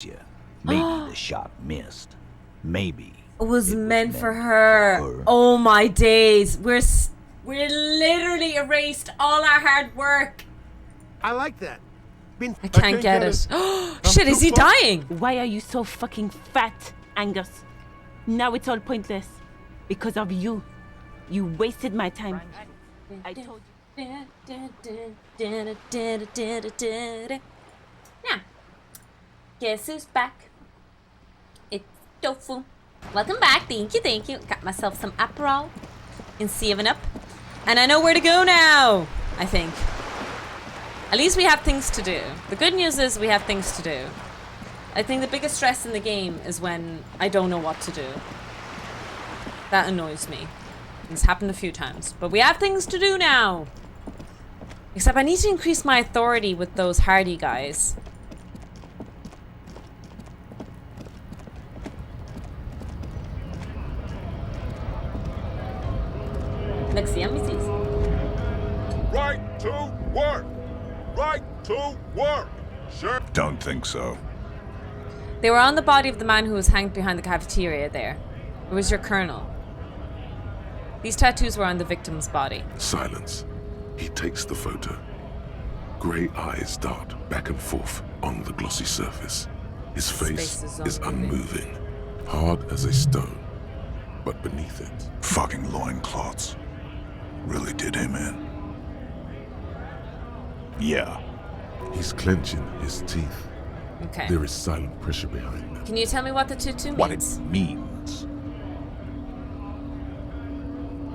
Maybe the shot missed. Maybe it was meant for her. Oh my days. We're literally erased all our hard work. I like that. I can't get it. Shit, is he dying? Why are you so fucking fat, Angus? Now it's all pointless. Because of you. You wasted my time. I told you. Yeah. Guess who's back? It's Tofu. Welcome back. Thank you. Got myself some Aperol and 7-Up. And I know where to go now, I think. At least we have things to do. The good news is we have things to do. I think the biggest stress in the game is when I don't know what to do. That annoys me. It's happened a few times. But we have things to do now. Except I need to increase my authority with those hardy guys. Elysium, right to work! Right to work! Sure. Don't think so. They were on the body of the man who was hanged behind the cafeteria there. It was your colonel. These tattoos were on the victim's body. Silence. He takes the photo. Grey eyes dart back and forth on the glossy surface. His face is unmoving, hard as a stone. But beneath it... Fucking loincloths. Really did him in. Yeah. He's clenching his teeth. Okay. There is silent pressure behind them. Can you tell me what the tutu means? What it means.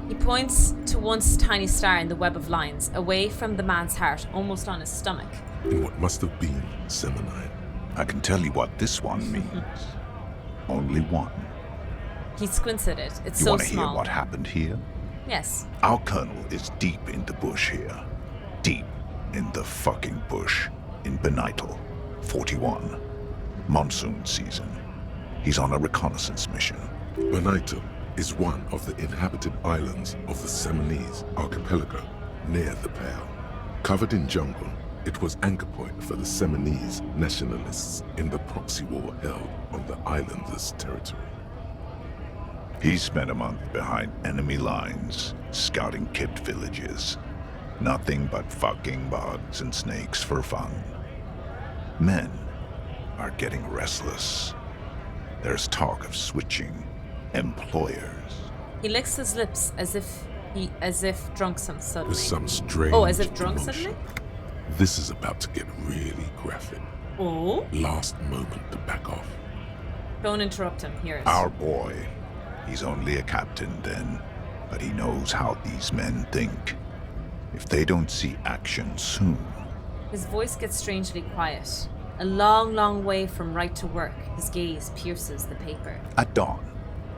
He points to one tiny star in the web of lines, away from the man's heart, almost on his stomach. In what must have been Seminine. I can tell you what this one means. Only one. He squints at it. It's you so want to small. hear what happened here? Yes. Our colonel is deep in the bush here. Deep in the fucking bush. In Benital, 41. Monsoon season. He's on a reconnaissance mission. Benital is one of the inhabited islands of the Seminese archipelago near the Pale. Covered in jungle, it was anchor point for the Seminese nationalists in the proxy war held on the islanders' territory. He spent a month behind enemy lines, scouting kept villages. Nothing but fucking bugs and snakes for fun. Men are getting restless. There's talk of switching employers. He licks his lips as if drunk suddenly. With some strange as if drunk emotion. suddenly? This is about to get really graphic. Oh? Last moment to back off. Don't interrupt him. Here it is. Our boy. He's only a captain then, but he knows how these men think. If they don't see action soon... His voice gets strangely quiet. A long, long way from right to work, his gaze pierces the paper. At dawn,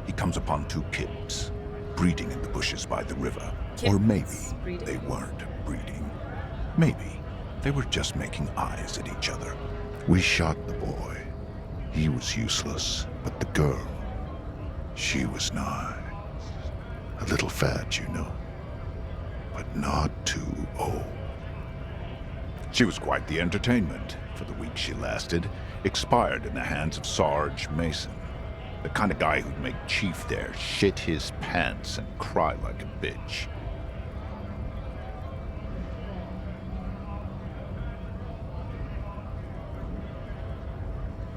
he comes upon two kips, breeding in the bushes by the river. Kips or maybe breeding. they weren't breeding. Maybe they were just making eyes at each other. We shot the boy. He was useless, but the girl, she was nice. A little fat, you know, but not too old. She was quite the entertainment for the week she lasted. Expired in the hands of Sarge Mason. The kind of guy who'd make Chief there shit his pants and cry like a bitch.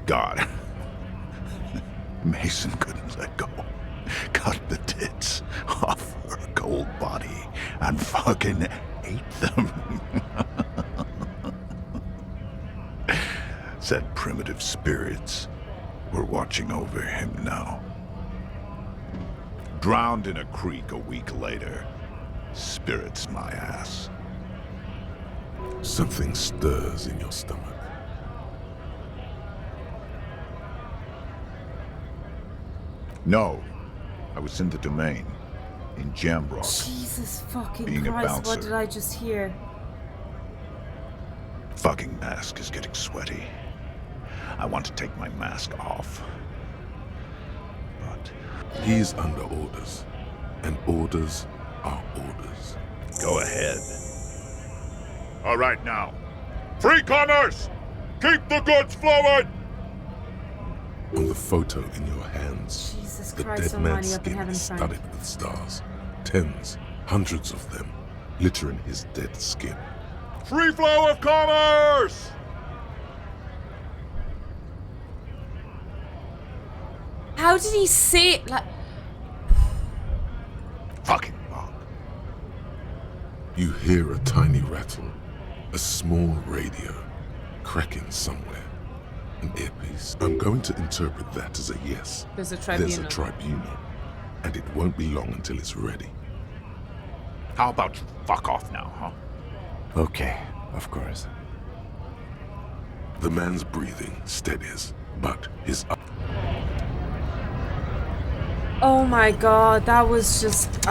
God. Mason couldn't let go. Cut the tits off her cold body and fucking ate them. Said primitive spirits were watching over him now. Drowned in a creek a week later. Spirits my ass. Something stirs in your stomach. No, I was in the domain, in Jamrock. Jesus fucking Being a Christ, what bouncer. did I just hear? Fucking mask is getting sweaty. I want to take my mask off. But He's under orders, and orders are orders. go ahead. All right now. Free commerce! Keep the goods flowing! On the photo in your hands, Jesus the Christ dead man's almighty up in skin heaven, is Frank. studded with stars. Tens, hundreds of them, littering his dead skin. Free flow of commerce! How did he say it? Like, Fucking monk. You hear a tiny rattle, a small radio, cracking somewhere. An earpiece. I'm going to interpret that as a yes. there's a There's tribunal. a tribunal, and it won't be long until it's ready. How about you fuck off now, huh? Okay, of course. The man's breathing steadies, but his Oh my god, that was just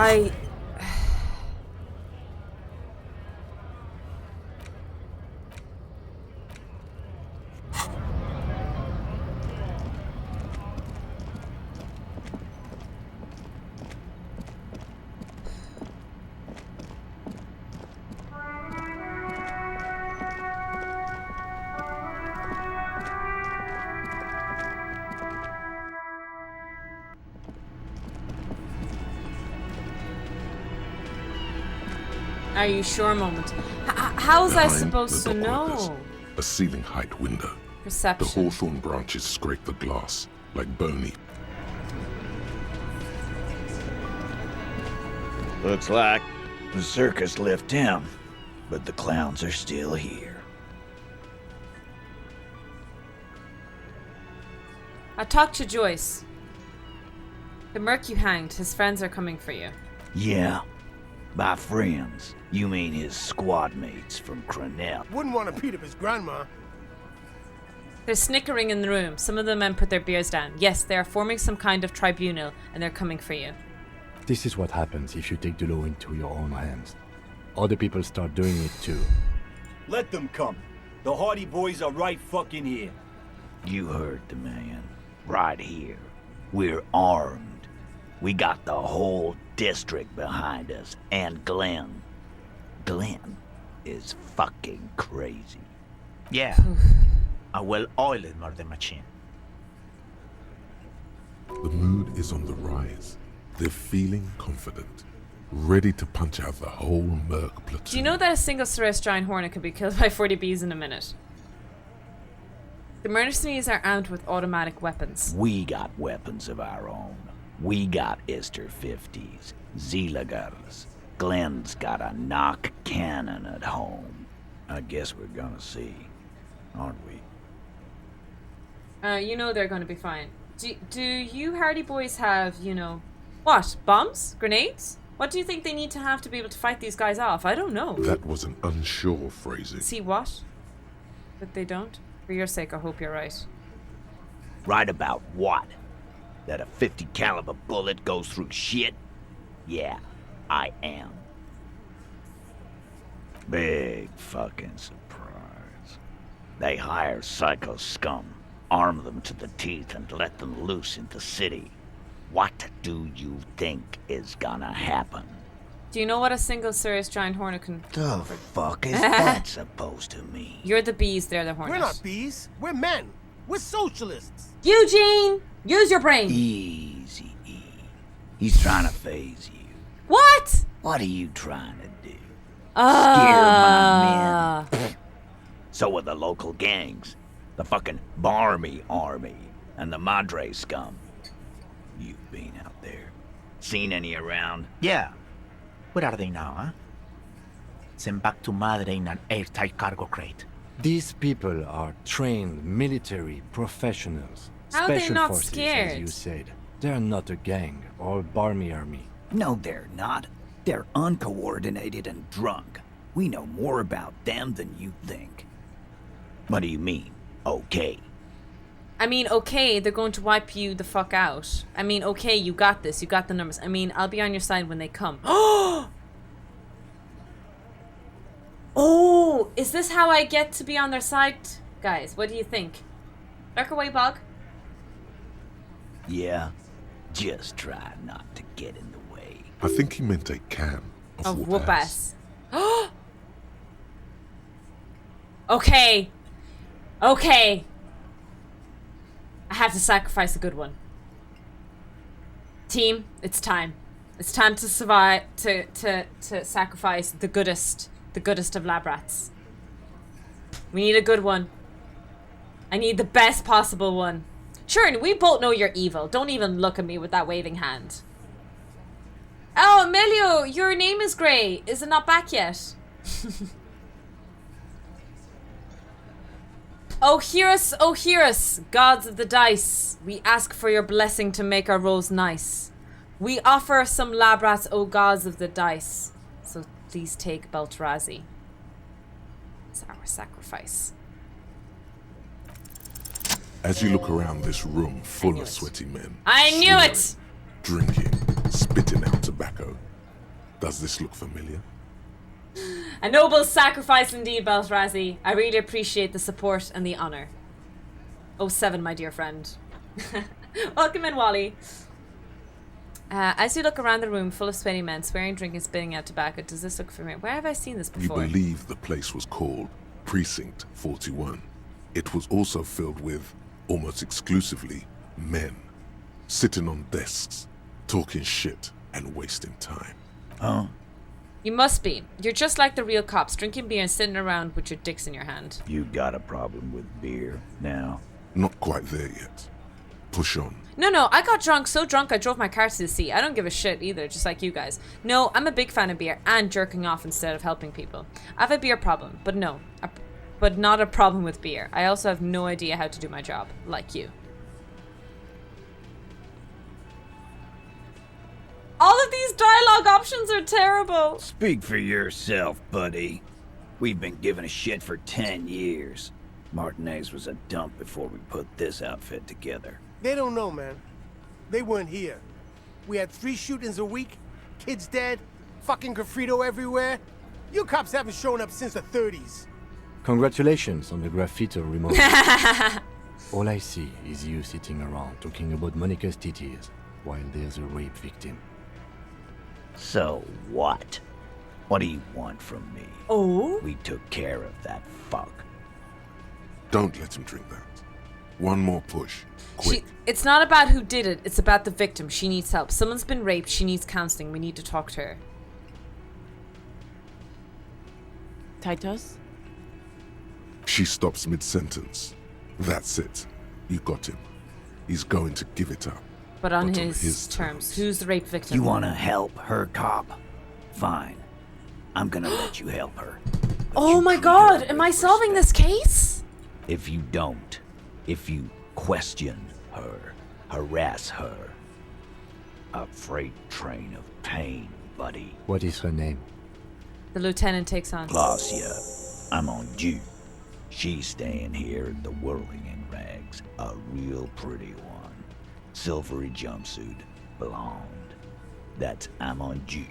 Are you sure moment? How was I behind supposed the to dock-workers, know? a ceiling height window. The Perception. hawthorn branches scrape the glass like bony. Looks like the circus left town, but the clowns are still here. I talked to Joyce. The merc you hanged, his friends are coming for you. Yeah. By friends, you mean his squad mates from Cronell. Wouldn't want to beat up his grandma. They're snickering in the room. Some of the men put their beers down. Yes, they are forming some kind of tribunal, and they're coming for you. This is what happens if you take the law into your own hands. Other people start doing it too. Let them come. The Hardy Boys are right fucking here. You heard the man. Right here. We're armed. We got the whole district behind us, and Glenn. Glenn is fucking crazy. Yeah. A well-oiled murder machine. The mood is on the rise. They're feeling confident, ready to punch out the whole merc platoon. Do you know that a single Ceres giant hornet could be killed by 40 bees in a minute? The mercenaries are armed with automatic weapons. We got weapons of our own. We got Ister 50s, Zeelagers. Glenn's got a knock cannon at home. I guess we're gonna see, aren't we? You know they're going to be fine. Do you Hardy Boys have, you know, what? Bombs? Grenades? What do you think they need to have to be able to fight these guys off? I don't know. That was an unsure phrasing. See what? But they don't? For your sake, I hope you're right. Right about what? That a 50 caliber bullet goes through shit? Yeah, I am. Big fucking surprise. They hire psycho scum, arm them to the teeth, and let them loose in the city. What do you think is gonna happen? Do you know what a single Ceres giant hornet can... The fuck is that supposed to mean? You're the bees, they're the hornet. We're not bees. We're men. We're socialists. Eugene! Use your brain! Easy, E. He's trying to phase you. What? What are you trying to do? Scare my men? So are the local gangs. The fucking Barmy Army and the Madre scum. You've been out there. Seen any around? Yeah. Where are they now, huh? Sent back to Madre in an airtight cargo crate. These people are trained military professionals. How are they Special not forces, scared? as you said. They're not a gang or Barmy army. No, they're not. They're uncoordinated and drunk. We know more about them than you think. What do you mean, okay? I mean, okay, they're going to wipe you the fuck out. I mean, okay, you got this. You got the numbers. I mean, I'll be on your side when they come. Oh, is this how I get to be on their side? Guys, what do you think? Back away, Bog. Yeah, just try not to get in the way. I think he meant a can of whoop ass. Okay. Okay. I have to sacrifice a good one. Team, it's time. It's time to survive, to sacrifice the goodest of lab rats. We need a good one. I need the best possible one. Sure, we both know you're evil. Don't even look at me with that waving hand. Oh, Emilio, your name is Grey. Is it not back yet? Oh, hear us, gods of the dice. We ask for your blessing to make our rolls nice. We offer some lab rats, oh gods of the dice. So please take Beltrazi. It's our sacrifice. As you look around this room full of sweaty men. I knew swearing, it! Drinking, spitting out tobacco. Does this look familiar? A noble sacrifice indeed, Beltrazi. I really appreciate the support and the honor. 07, my dear friend. Welcome in, Wally. As you look around the room full of sweaty men, swearing, drinking, spitting out tobacco, does this look familiar? Where have I seen this before? You believe the place was called Precinct 41. It was also filled with, almost exclusively, men. Sitting on desks, talking shit, and wasting time. Huh? You must be. You're just like the real cops, drinking beer and sitting around with your dicks in your hand. You got a problem with beer now? Not quite there yet. Push on. No, I got drunk, so drunk I drove my car to the sea. I don't give a shit either, just like you guys. No, I'm a big fan of beer and jerking off instead of helping people. I have a beer problem, but but not a problem with beer. I also have no idea how to do my job, like you. All of these dialogue options are terrible. Speak for yourself, buddy. We've been giving a shit for 10 years. Martinez was a dump before we put this outfit together. They don't know, man. They weren't here. We had 3 shootings a week, kids dead, fucking graffito everywhere. You cops haven't shown up since the 30s. Congratulations on the graffito removal. All I see is you sitting around talking about Monica's titties while there's a rape victim. So what? What do you want from me? Oh? We took care of that fuck. Don't let him drink that. One more push. Quick. It's not about who did it, it's about the victim. She needs help. Someone's been raped, she needs counseling. We need to talk to her. Titus? She stops mid-sentence. That's it. You got him. He's going to give it up. But on his terms. Who's the rape victim? You want to help her, cop? Fine. I'm gonna let you help her. Oh my god, am I solving this case? If you don't, if you question her, harass her, a freight train of pain, buddy. What is her name? The lieutenant takes on. Glacia, I'm on due. She's staying here in the whirling in rags, a real pretty one. Silvery jumpsuit, blonde. That's Amonju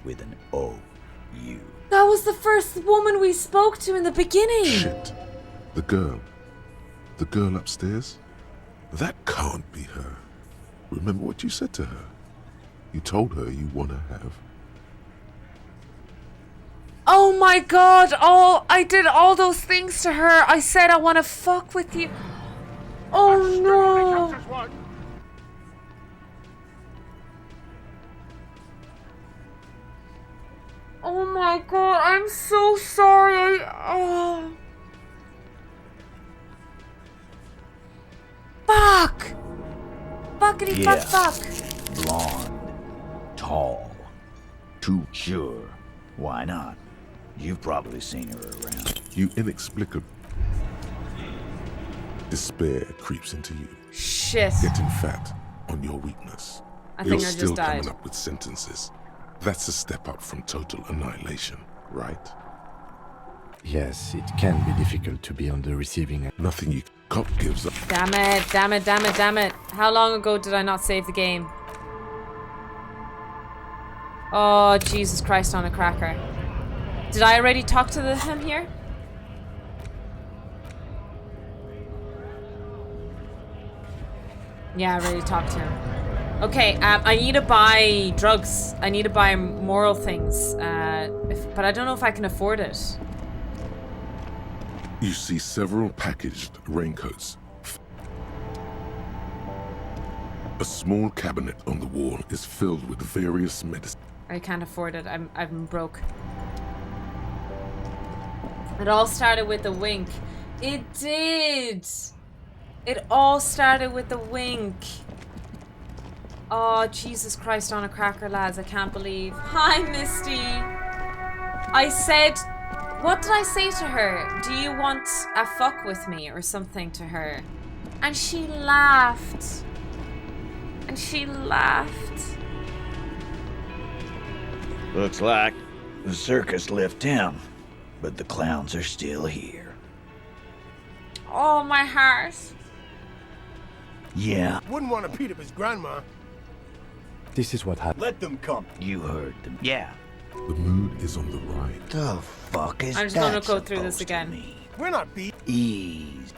with an O-U. That was the first woman we spoke to in the beginning. Shit. The girl upstairs? That can't be her. Remember what you said to her? You told her you want to have. Oh my god, I did all those things to her. I said I want to fuck with you. Oh no. Oh my god, I'm so sorry. Oh. Fuck! Fuckity fuck. Blonde, tall, too sure. Why not? You've probably seen her around. You inexplicable. Despair creeps into you. Shit. Getting fat on your weakness. I think I just still died. coming up with sentences. That's a step up from total annihilation, right? Yes, it can be difficult to be on the receiving end. Nothing you cop gives up. Damn it. How long ago did I not save the game? Oh, Jesus Christ on a cracker. Did I already talk to him here? Yeah, I already talked to him. Okay, I need to buy drugs. I need to buy moral things. But I don't know if I can afford it. You see several packaged raincoats. A small cabinet on the wall is filled with various medicines. I can't afford it. I'm broke. It all started with a wink. It did. It all started with a wink. Oh, Jesus Christ on a cracker, lads. I can't believe. Hi, Misty. I said, what did I say to her? Do you want a fuck with me or something to her? And she laughed. And she laughed. Looks like the circus left town, but the clowns are still here. Oh, my heart. Yeah, Wouldn't want to beat up his grandma. This is what happened. Let them come. you heard them. Yeah. The mood is on the rise. The fuck is I'm just that gonna go through this supposed to again. mean? We're not beat. Ease.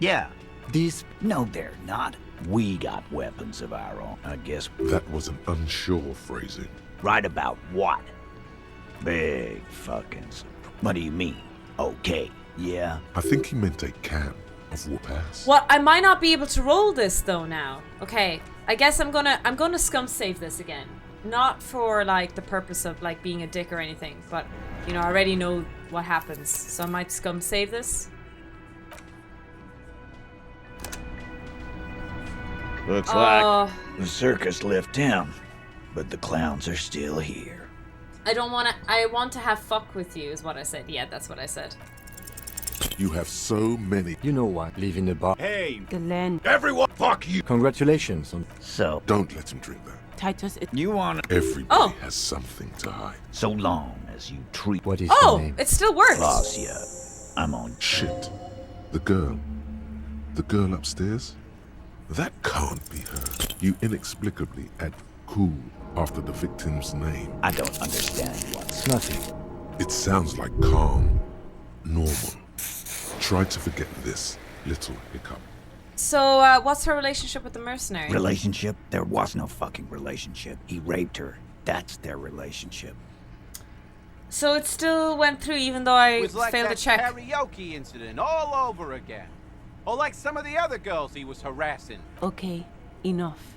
Yeah. This No, they're not. We got weapons of our own. I guess. That was an unsure phrasing. Right about what? Big fucking. What do you mean? Okay. Yeah. I think he meant a can of whoop-ass. What? I might not be able to roll this though now. Okay. I guess I'm gonna scum save this again. Not for like the purpose of like being a dick or anything, but you know, I already know what happens. So I might scum save this. Looks Oh. like the circus left town, but the clowns are still here. I want to have fuck with you is what I said. Yeah, that's what I said. You have so many. You know what? Live in a bar. Hey, Glenn, Everyone, fuck you! Congratulations on So, Don't let him drink that. Titus, it, you want Everybody Oh. has something to hide. so long as you treat what is your Oh, name? it still works. Lacia. I'm on Shit. The girl. The girl upstairs? That can't be her. You inexplicably add cool after the victim's name. I don't understand what's. Nothing. It sounds like calm, normal. Try to forget this little hiccup. So, what's her relationship with the mercenary? Relationship? There was no fucking relationship. He raped her. That's their relationship. So it still went through even though I It was like failed that to check. karaoke incident all over again. Or like some of the other girls he was harassing. okay, enough.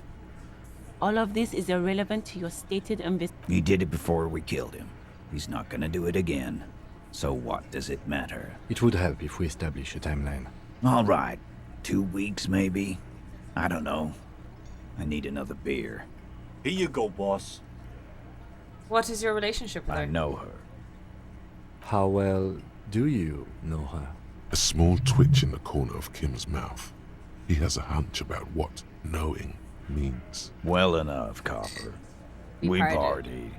All of this is irrelevant to your stated ambition. He did it before we killed him. He's not gonna do it again. So what does it matter? It would help if we establish a timeline. All right. 2 weeks, maybe? I don't know. I need another beer. here you go, boss. What is your relationship with her? I know her. How well do you know her? A small twitch in the corner of Kim's mouth. He has a hunch about what knowing means. Well enough, Copper. We We partied. partied.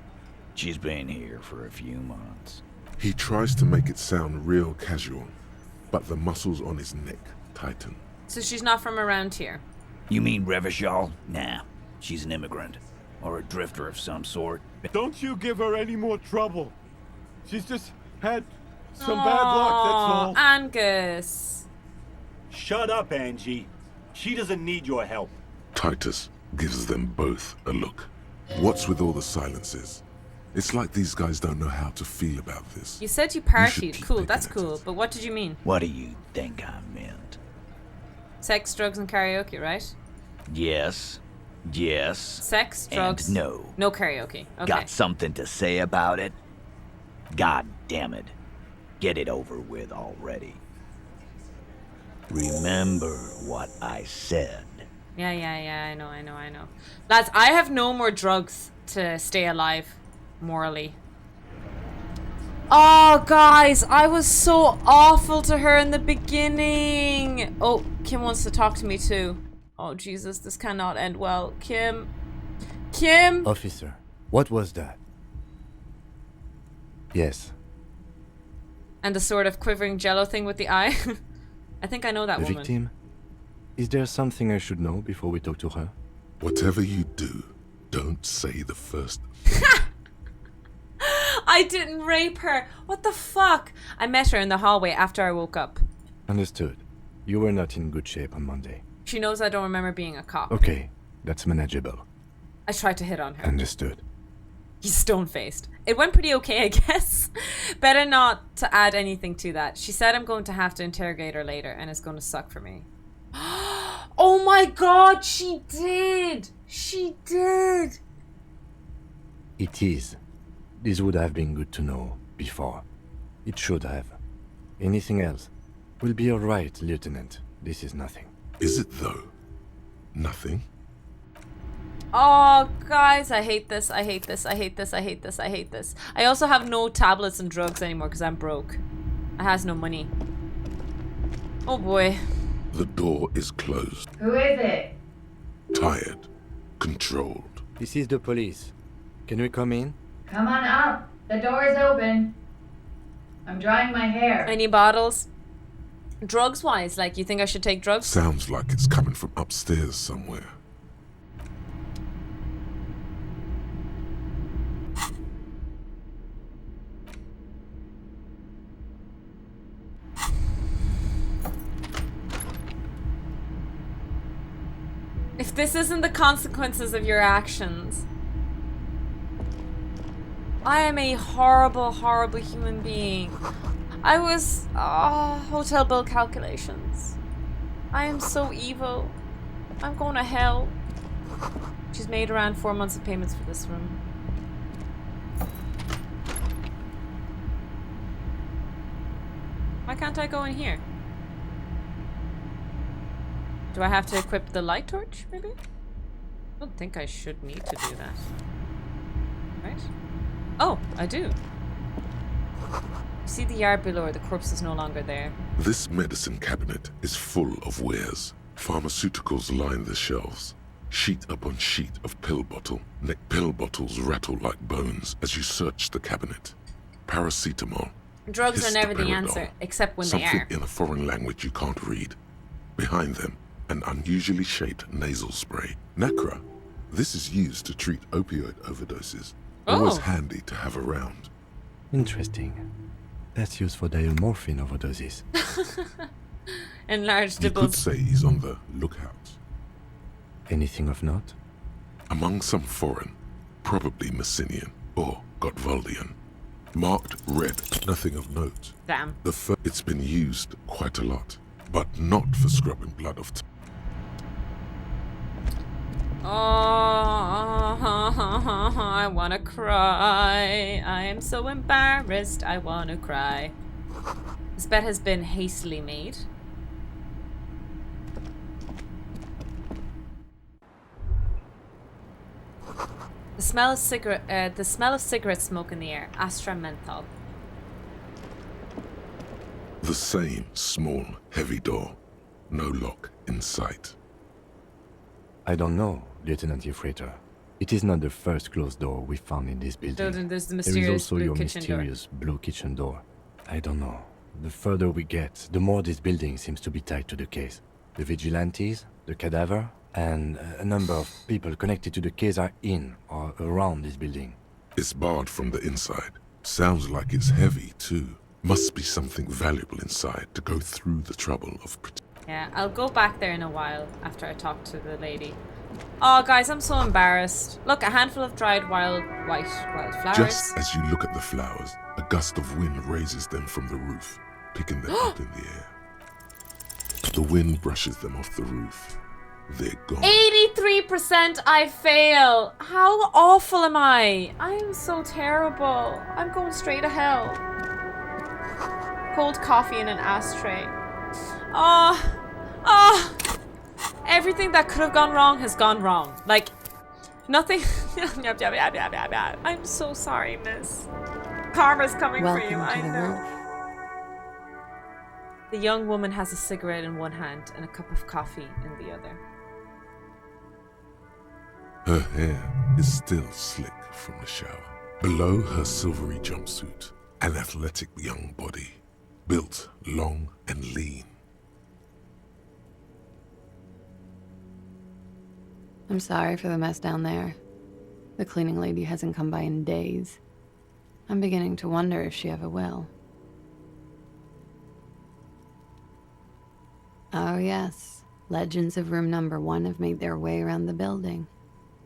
She's been here for a few months. He tries to make it sound real casual, but the muscles on his neck tighten. So she's not from around here. You mean Revachol? Nah. She's an immigrant. Or a drifter of some sort. Don't you give her any more trouble. She's just had some bad luck, that's all. Angus. Shut up, Angie. She doesn't need your help. Titus gives them both a look. What's with all the silences? It's like these guys don't know how to feel about this. You said you should partied. keep Cool, picking that's at cool. it. But what did you mean? What do you think I meant? Sex, drugs, and karaoke, right? Yes. Yes. Sex, drugs. And no. No karaoke. Okay. Got something to say about it? God damn it. Get it over with already. Remember what I said. Yeah, I know. Lads, I have no more drugs to stay alive, morally. Oh, guys, I was so awful to her in the beginning. Oh, Kim wants to talk to me too. Oh, Jesus, this cannot end well. Kim. Officer, what was that? Yes, And the sort of quivering jello thing with the eye. I think I know that the woman. victim? Is there something I should know before we talk to her? Whatever you do, don't say the first. I didn't rape her. What the fuck? I met her in the hallway after I woke up. Understood. You were not in good shape on Monday. She knows I don't remember being a cop. Okay, that's manageable. I tried to hit on her. Understood. He's stone-faced. It went pretty okay, I guess. Better not to add anything to that. She said I'm going to have to interrogate her later, and it's going to suck for me. Oh my god, she did! She did! It is. This would have been good to know before. It should have. Anything else? We'll be alright, Lieutenant. This is nothing. Is it though? Nothing? Oh, guys, I hate this. I hate this. I hate this. I hate this. I hate this. I also have no tablets and drugs anymore because I'm broke. I has no money. Oh boy. The door is closed. Who is it? Tired. Controlled. This is the police. Can we come in? Come on up. The door is open. I'm drying my hair. Any bottles? Drugs wise, like, you think I should take drugs? Sounds like it's coming from upstairs somewhere. If this isn't the consequences of your actions, I am a horrible, horrible human being. I was... hotel bill calculations. I am so evil. I'm going to hell. She's made around 4 months of payments for this room. Why can't I go in here? Do I have to equip the light torch, maybe? I don't think I should need to do that. Right? Oh, I do. You see the yard below, the corpse is no longer there. This medicine cabinet is full of wares. Pharmaceuticals line the shelves. Sheet upon sheet of pill bottle. Pill bottles rattle like bones as you search the cabinet. Paracetamol. Drugs are never the Histoparidol, answer, except when they something are. in a foreign language you can't read. Behind them, an unusually shaped nasal spray. Nacra. This is used to treat opioid overdoses. Always handy to have around. Interesting. That's used for diamorphine overdoses. Enlarged You dibbles. could say he's on the lookout. Anything of note? Among some foreign, probably Messinian or Gotvaldian. Marked red, nothing of note. Damn. It's been used quite a lot, but not for scrubbing blood off. Oh, I wanna cry. I am so embarrassed. I wanna cry. This bed has been hastily made. The smell of cigarette smoke in the air. Astra menthol. The same small, heavy door. No lock in sight. I don't know, Lieutenant Euphrator. It is not the first closed door we found in this building. Then there's the There is mysterious also blue your kitchen door. mysterious blue kitchen door. I don't know. The further we get, the more this building seems to be tied to the case. The vigilantes, the cadaver, and a number of people connected to the case are in or around this building. It's barred from the inside. Sounds like it's heavy, too. Must be something valuable inside to go through the trouble of Yeah, I'll go back there in a while after I talk to the lady. Oh, guys, I'm so embarrassed. Look, a handful of dried wildflowers. Just as you look at the flowers, a gust of wind raises them from the roof, picking them up in the air. The wind brushes them off the roof. They're gone. 83% I fail. How awful am I? I am so terrible. I'm going straight to hell. Cold coffee in an ashtray. Everything that could have gone wrong has gone wrong. Like, nothing. I'm so sorry, miss. Karma's coming for you, I know. The young woman has a cigarette in one hand and a cup of coffee in the other. Her hair is still slick from the shower. Below her silvery jumpsuit, an athletic young body, built long and lean. I'm sorry for the mess down there. The cleaning lady hasn't come by in days. I'm beginning to wonder if she ever will. Oh yes, legends of room number 1 have made their way around the building.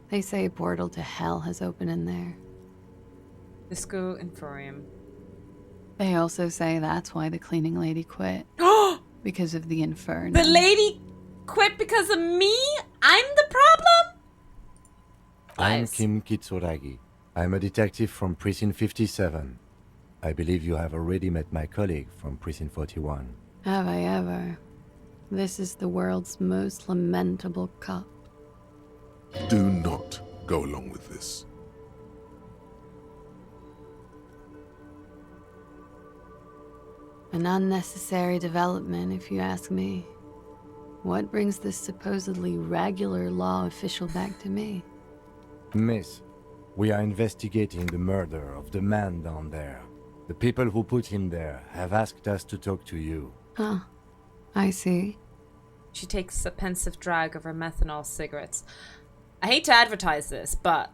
They say a portal to hell has opened in there. Disco Inferium. They also say that's why the cleaning lady quit. Because of the inferno. The lady... quit because of me? I'm the problem? I'm Guys. Kim Kitsuragi. I'm a detective from Precinct 57. I believe you have already met my colleague from Precinct 41. Have I ever? This is the world's most lamentable cop. Do not go along with this. An unnecessary development, if you ask me. What brings this supposedly regular law official back to me? Miss, we are investigating the murder of the man down there. The people who put him there have asked us to talk to you. Huh. I see. She takes a pensive drag of her methanol cigarettes. I hate to advertise this, but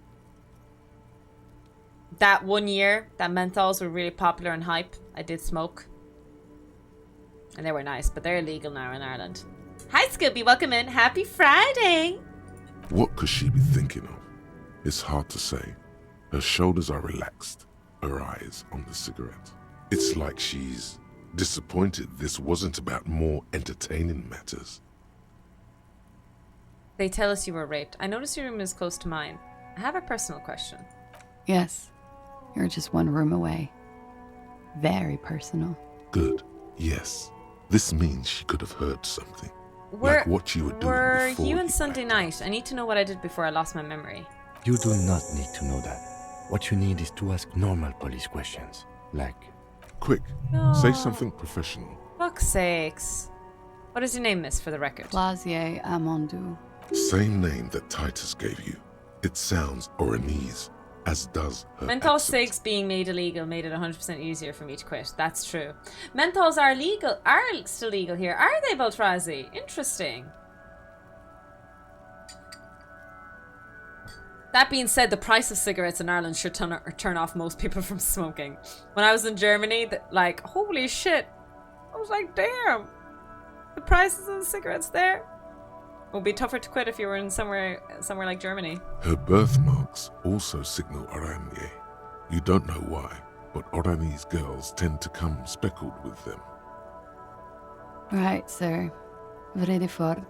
that 1 year that menthols were really popular and hype, I did smoke. And they were nice, but they're illegal now in Ireland. Hi, Scooby. Welcome in. Happy Friday. What could she be thinking of? It's hard to say. Her shoulders are relaxed, her eyes on the cigarette. It's like she's disappointed this wasn't about more entertaining matters. They tell us you were raped. I notice your room is close to mine. I have a personal question. Yes. You're just one room away. Very personal. Good. Yes. This means she could have heard something. Like what you were doing Were before you and Sunday night? I need to know what I did before I lost my memory. You do not need to know that. What you need is to ask normal police questions. Like... Quick, No. say something professional. Fuck's sakes. What is your name, miss, for the record? Plazier Amondou. Same name that Titus gave you. It sounds Oranese, as does her Menthol accent. cigs being made illegal made it 100% easier for me to quit. That's true. Menthols are legal. Are still legal here. Are they, Beltrazi? Interesting. That being said, the price of cigarettes in Ireland should turn off most people from smoking. When I was in Germany, like, holy shit. I was like, damn. The prices of the cigarettes there. It would be tougher to quit if you were in somewhere like Germany. Her birthmarks also signal Oranje. You don't know why, but Oranese girls tend to come speckled with them. Right, sir. Vredefort,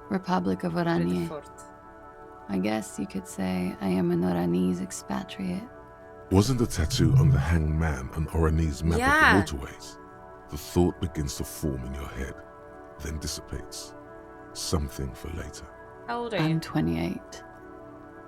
Republic of Oranje. I guess you could say I am an Oranese expatriate. Wasn't the tattoo on the hanged man an Oranese map Yeah. of the waterways? The thought begins to form in your head, then dissipates. Something for later. How old are you? I'm 28.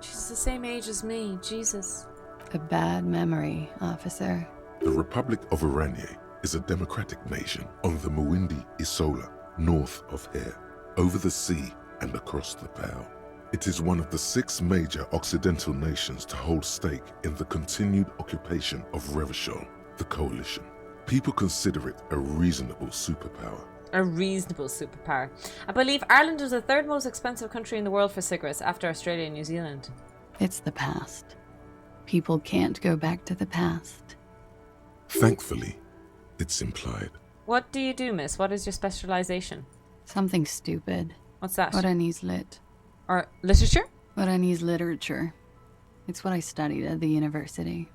She's the same age as me. Jesus. A bad memory, officer. The Republic of Oranje is a democratic nation on the Muindi Isola, north of here, over the sea and across the Pale. It is one of the 6 major Occidental nations to hold stake in the continued occupation of Revachol, the coalition. People consider it a reasonable superpower. A reasonable superpower. I believe Ireland is the 3rd most expensive country in the world for cigarettes after Australia and New Zealand. It's the past. People can't go back to the past. Thankfully, it's implied. What do you do, miss? What is your specialization? Something stupid. What's that? Oranese lit. Or literature? Oranese literature. It's what I studied at the university.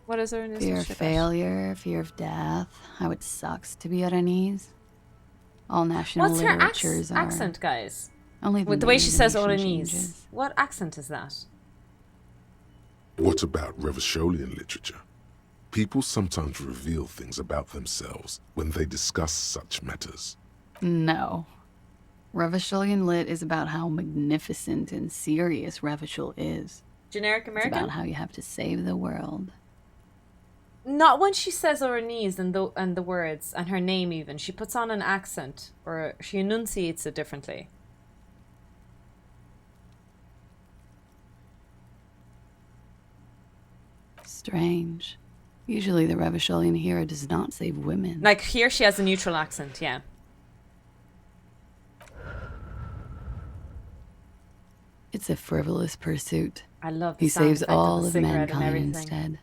What is there in Fear of failure, fear of death, how it sucks to be Oranese. All national What's her literatures are... accent, guys? Only With the way she says nation Oranese. changes. What accent is that? What about Revacholian literature? People sometimes reveal things about themselves when they discuss such matters. No. Revacholian lit is about how magnificent and serious Revachol is. Generic It's American? about how you have to save the world. Not when she says Oranese and the words and her name even. She puts on an accent or she enunciates it differently. Strange. Usually the Revacholian hero does not save women. Like here she has a neutral accent, yeah. It's a frivolous pursuit. I love the He sound saves effect of all the of cigarette and mankind everything. instead.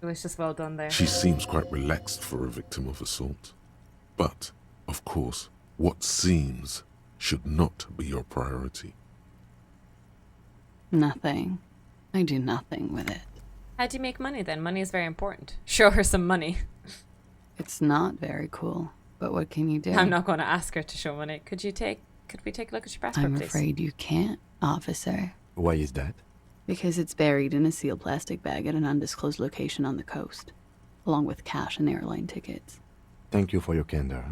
It was just well done there. She seems quite relaxed for a victim of assault. But, of course, what seems should not be your priority. Nothing. I do nothing with it. How do you make money then? Money is very important. Show her some money. It's not very cool, but what can you do? I'm not going to ask her to show money. Could Could we take a look at your passport, I'm please? afraid you can't, officer. Why is that? Because it's buried in a sealed plastic bag at an undisclosed location on the coast, along with cash and airline tickets. Thank you for your candor.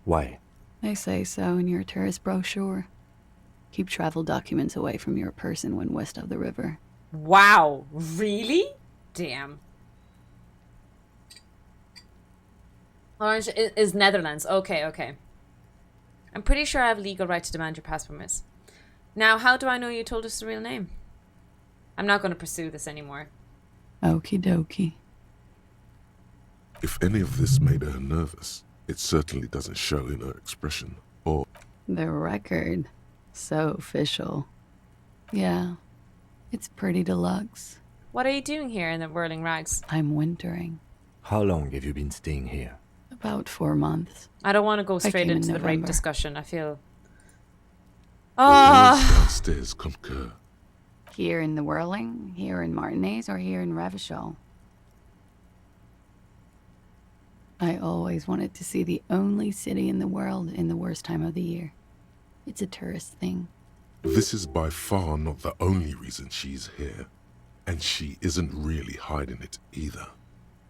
Why? They say so in your tourist brochure. Keep travel documents away from your person when west of the river. Wow, really? Damn. Orange is Netherlands. Okay, okay. I'm pretty sure I have legal right to demand your passport, miss. Now, how do I know you told us the real name? I'm not going to pursue this anymore. Okie dokie. If any of this made her nervous, it certainly doesn't show in her expression or... The record. So official. Yeah, it's pretty deluxe. What are you doing here in the whirling rags? I'm wintering. How long have you been staying here? About 4 months. I don't want to go I straight came in into the rape November. discussion. I feel... Those Oh! downstairs concur. Here in the Whirling, here in Martinez, or here in Ravachol. I always wanted to see the only city in the world in the worst time of the year. It's a tourist thing. This is by far not the only reason she's here. And she isn't really hiding it either.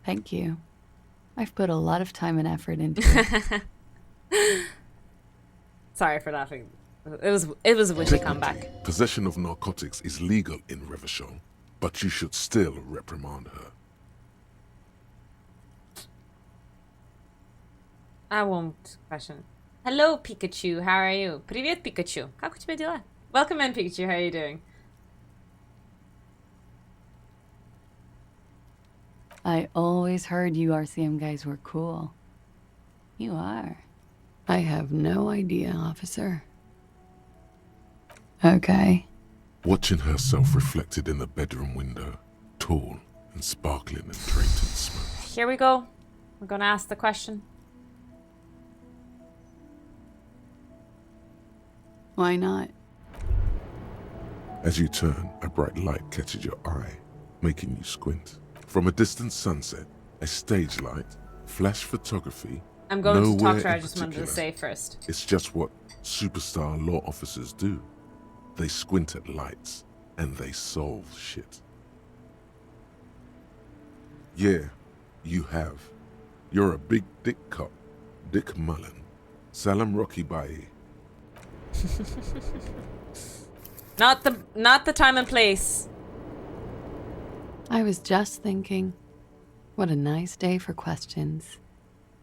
Thank you. I've put a lot of time and effort into it. Sorry for laughing. It was a witty comeback. Possession of narcotics is legal in Revachol, but you should still reprimand her. I won't question. Hello, Pikachu. How are you? Привет, Pikachu. Как у тебя дела? Welcome in, Pikachu. How are you doing? I always heard you RCM guys were cool. You are. I have no idea, officer. Okay. Watching herself reflected in the bedroom window, tall and sparkling and draped in smoke. Here we go. I'm gonna ask the question. Why not? As you turn, a bright light catches your eye, making you squint. From a distant sunset, a stage light, flash photography. I'm going to talk to her. nowhere I in just wanted to particular. say first. It's just what superstar law officers do. They squint at lights, and they solve shit. Yeah, you have. You're a big dick cop, Dick Mullen. Salam Rocky Baye. Not the time and place. I was just thinking, what a nice day for questions.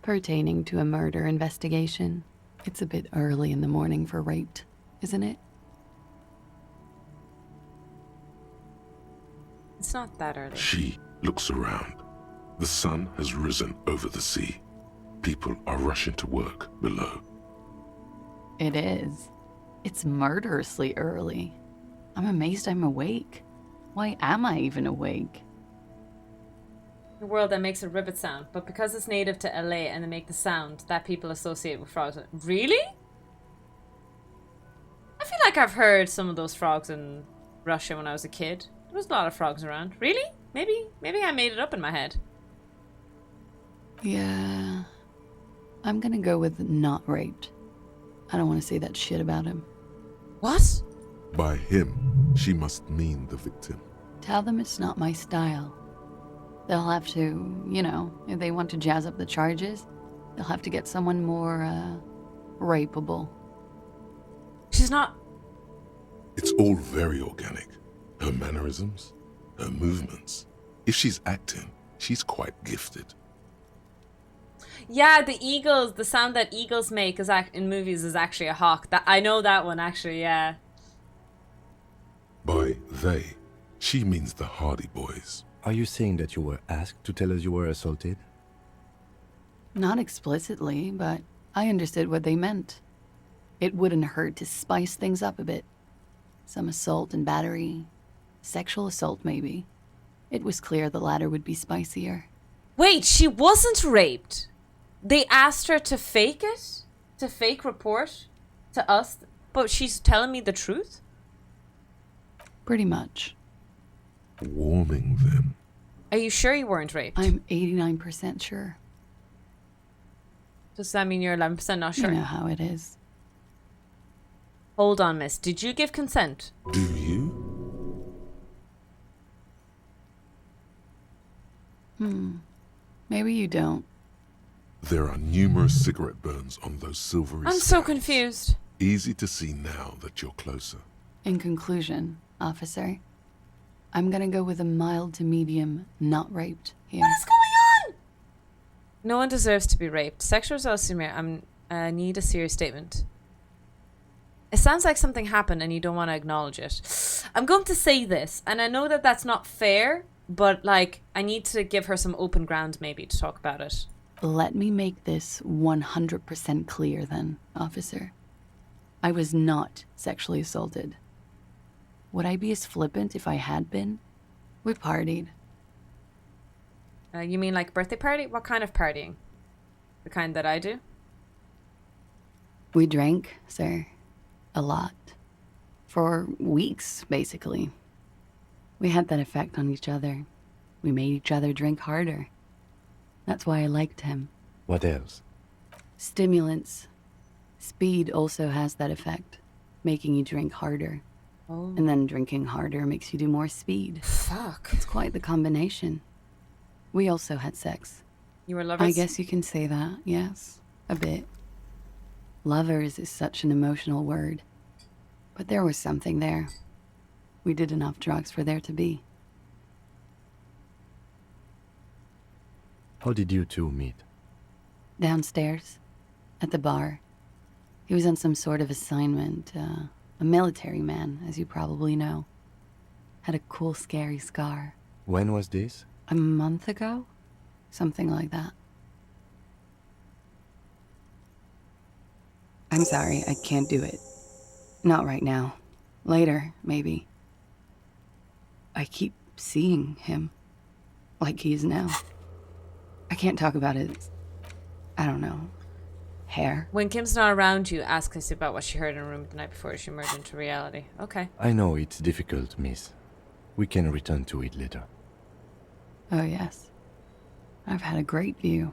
Pertaining to a murder investigation. It's a bit early in the morning for rape, isn't it? It's not that early. She looks around. The sun has risen over the sea. People are rushing to work below. It is. It's murderously early. I'm amazed I'm awake. Why am I even awake? A world that makes a ribbit sound, but because it's native to LA and they make the sound that people associate with frogs. Really? I feel like I've heard some of those frogs in Russia when I was a kid. There was a lot of frogs around. Really? Maybe I made it up in my head. Yeah. I'm gonna go with not raped. I don't want to say that shit about him. What? By him, she must mean the victim. Tell them it's not my style. They'll have to, you know, if they want to jazz up the charges, they'll have to get someone more, rapeable. She's not... It's all very organic. Her mannerisms, her movements. If she's acting, she's quite gifted. Yeah, the eagles, the sound that eagles make is in movies is actually a hawk. That I know that one, actually, yeah. By they, she means the Hardy Boys. Are you saying that you were asked to tell us you were assaulted? Not explicitly, but I understood what they meant. It wouldn't hurt to spice things up a bit. Some assault and battery. Sexual assault, maybe. It was clear the latter would be spicier. Wait, she wasn't raped. They asked her to fake it? To fake report to us? But she's telling me the truth? Pretty much. Warming them. Are you sure you weren't raped? I'm 89% sure. Does that mean you're 11% not sure? You know how it is. Hold on, miss. Did you give consent? Do you? Maybe you don't. There are numerous cigarette burns on those silvery I'm so scabs. confused. Easy to see now that you're closer. In conclusion, officer, I'm gonna go with a mild to medium not raped here. What is going on? No one deserves to be raped. Sexual assault, I need a serious statement. It sounds like something happened and you don't want to acknowledge it. I'm going to say this, and I know that that's not fair, but like, I need to give her some open ground maybe to talk about it. Let me make this 100% clear then, officer. I was not sexually assaulted. Would I be as flippant if I had been? We partied. You mean like birthday party? What kind of partying? The kind that I do? We drank, sir. A lot. For weeks, basically. We had that effect on each other. We made each other drink harder. That's why I liked him. What else? Stimulants. Speed also has that effect, making you drink harder. Oh. And then drinking harder makes you do more speed. Fuck. It's quite the combination. We also had sex. You were lovers? I guess you can say that, yes. A bit. Lovers is such an emotional word. But there was something there. We did enough drugs for there to be. How did you two meet? Downstairs, at the bar. He was on some sort of assignment. A military man, as you probably know. Had a cool, scary scar. When was this? A month ago? Something like that. I'm sorry, I can't do it. Not right now. Later, maybe. I keep seeing him. Like he is now. I can't talk about his... I don't know. Hair. When Kim's not around you, ask us about what she heard in her room the night before she merged into reality. Okay. I know it's difficult, miss. We can return to it later. Oh, yes. I've had a great view.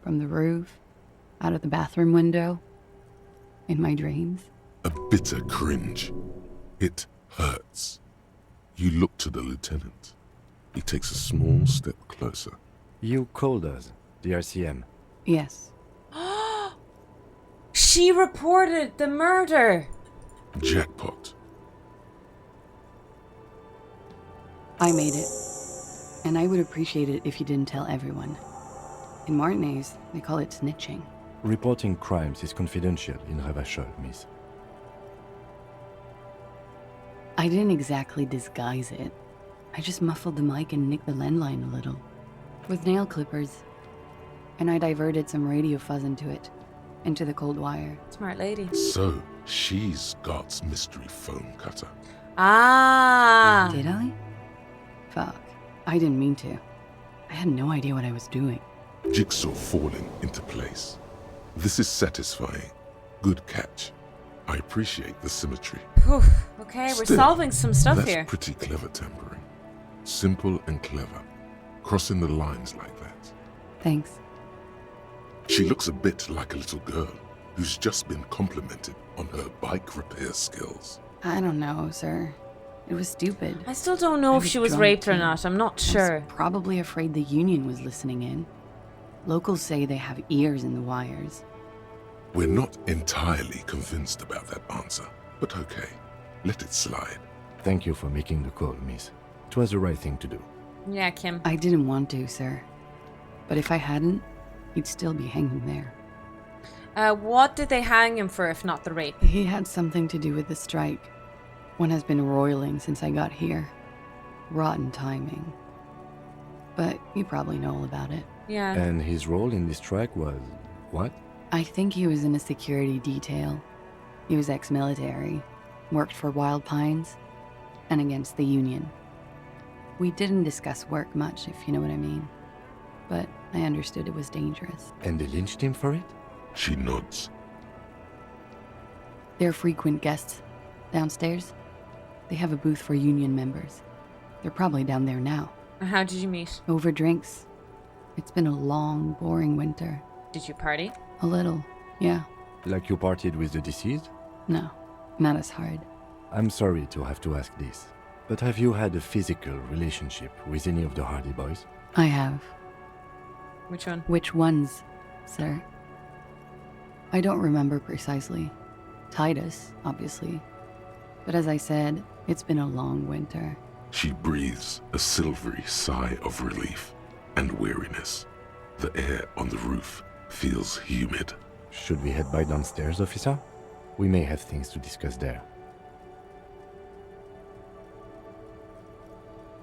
From the roof, out of the bathroom window, in my dreams. A bitter cringe. It hurts. You look to the lieutenant. He takes a small step closer. You called us, the RCM. Yes. She reported the murder! Jackpot. I made it. And I would appreciate it if you didn't tell everyone. In Martinez, they call it snitching. Reporting crimes is confidential in Ravachol, miss. I didn't exactly disguise it. I just muffled the mic and nicked the landline a little. With nail clippers. And I diverted some radio fuzz into it. Into the cold wire. Smart lady. So, she's Scott's mystery phone cutter. Ah! Did I? Fuck. I didn't mean to. I had no idea what I was doing. Jigsaw falling into place. This is satisfying. Good catch. I appreciate the symmetry. Whew. Okay, we're Still, solving some stuff that's here. Pretty clever tampering. Simple and clever. Crossing the lines like that. Thanks. She looks a bit like a little girl who's just been complimented on her bike repair skills. I don't know, sir. It was stupid. I still don't know if she was drunk raped or too. not. I'm not I sure. was probably afraid the union was listening in. Locals say they have ears in the wires. We're not entirely convinced about that answer, but okay. Let it slide. Thank you for making the call, miss. It was the right thing to do. Yeah, Kim. I didn't want to, sir. But if I hadn't, he'd still be hanging there. What did they hang him for if not the rape? He had something to do with the strike. One has been roiling since I got here. Rotten timing. But you probably know all about it. Yeah. And his role in this strike was what? I think he was in a security detail. He was ex-military, worked for Wild Pines, and against the Union. We didn't discuss work much, if you know what I mean. But I understood it was dangerous. And they lynched him for it? She nods. They're frequent guests downstairs. They have a booth for Union members. They're probably down there now. How did you meet? Over drinks. It's been a long, boring winter. Did you party? A little, yeah. Like you partied with the deceased? No. Not as hard. I'm sorry to have to ask this, but have you had a physical relationship with any of the Hardy Boys? I have. Which one? Which ones, sir? I don't remember precisely. Titus, obviously. But as I said, it's been a long winter. She breathes a silvery sigh of relief and weariness. The air on the roof feels humid. Should we head by downstairs, officer? We may have things to discuss there.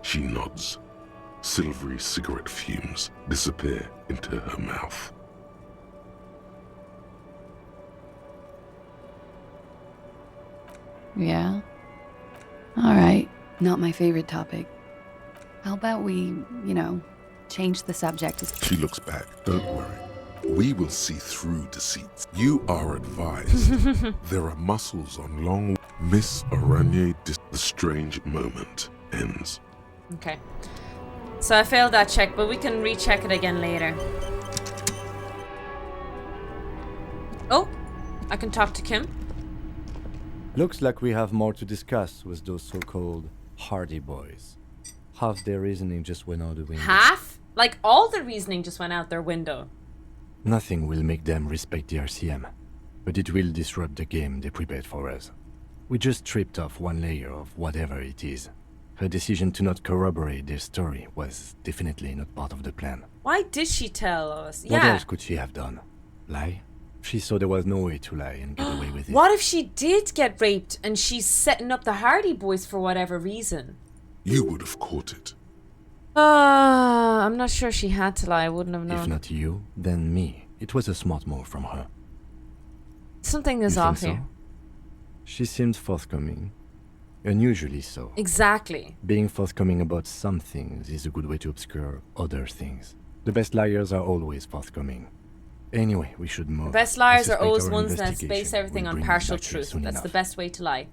She nods. Silvery cigarette fumes disappear into her mouth. Yeah? Alright. Not my favorite topic. How about we, change the subject? She looks back. Don't worry. We will see through deceits. You are advised. There are muscles on long... Miss Aranye, the strange moment ends. Okay. So I failed that check, but we can recheck it again later. Oh, I can talk to Kim. Looks like we have more to discuss with those so-called Hardy Boys. Half their reasoning just went out the window. Half? Like all the reasoning just went out their window. Nothing will make them respect the RCM, but it will disrupt the game they prepared for us. We just stripped off one layer of whatever it is. Her decision to not corroborate their story was definitely not part of the plan. Why did she tell us? What else could she have done? Lie? She saw there was no way to lie and get away with it. What if she did get raped and she's setting up the Hardy Boys for whatever reason? You would have caught it. I'm not sure she had to lie. I wouldn't have known. If not you, then me. It was a smart move from her. Something is off here. She seemed forthcoming. Unusually so. Exactly. Being forthcoming about some things is a good way to obscure other things. The best liars are always forthcoming. Anyway, we should move. The best liars are always ones that base everything on partial truth. That's the best way to lie.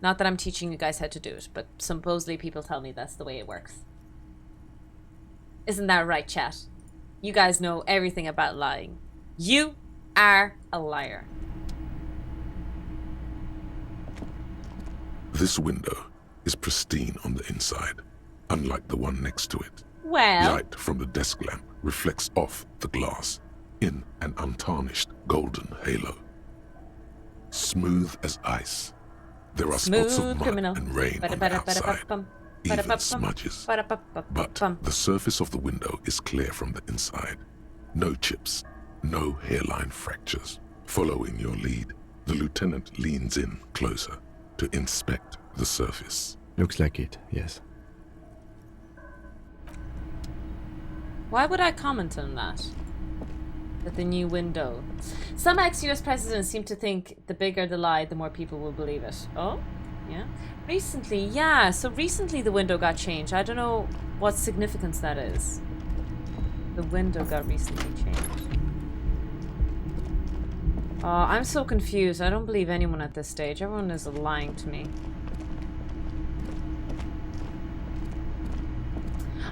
Not that I'm teaching you guys how to do it, but supposedly people tell me that's the way it works. Isn't that right, chat? You guys know everything about lying. You are a liar. This window is pristine on the inside, unlike the one next to it. Well... Light from the desk lamp reflects off the glass in an untarnished golden halo. Smooth as ice. There are spots of mud and rain on the outside, even smudges. But the surface of the window is clear from the inside. No chips, no hairline fractures. Following your lead, the lieutenant leans in closer to inspect the surface. Looks like it, yes. Why would I comment on that? That the new window. Some ex-US presidents seem to think the bigger the lie, the more people will believe it. Oh? Yeah. Recently, yeah. So recently the window got changed. I don't know what significance that is. The window got recently changed. Oh, I'm so confused. I don't believe anyone at this stage. Everyone is lying to me.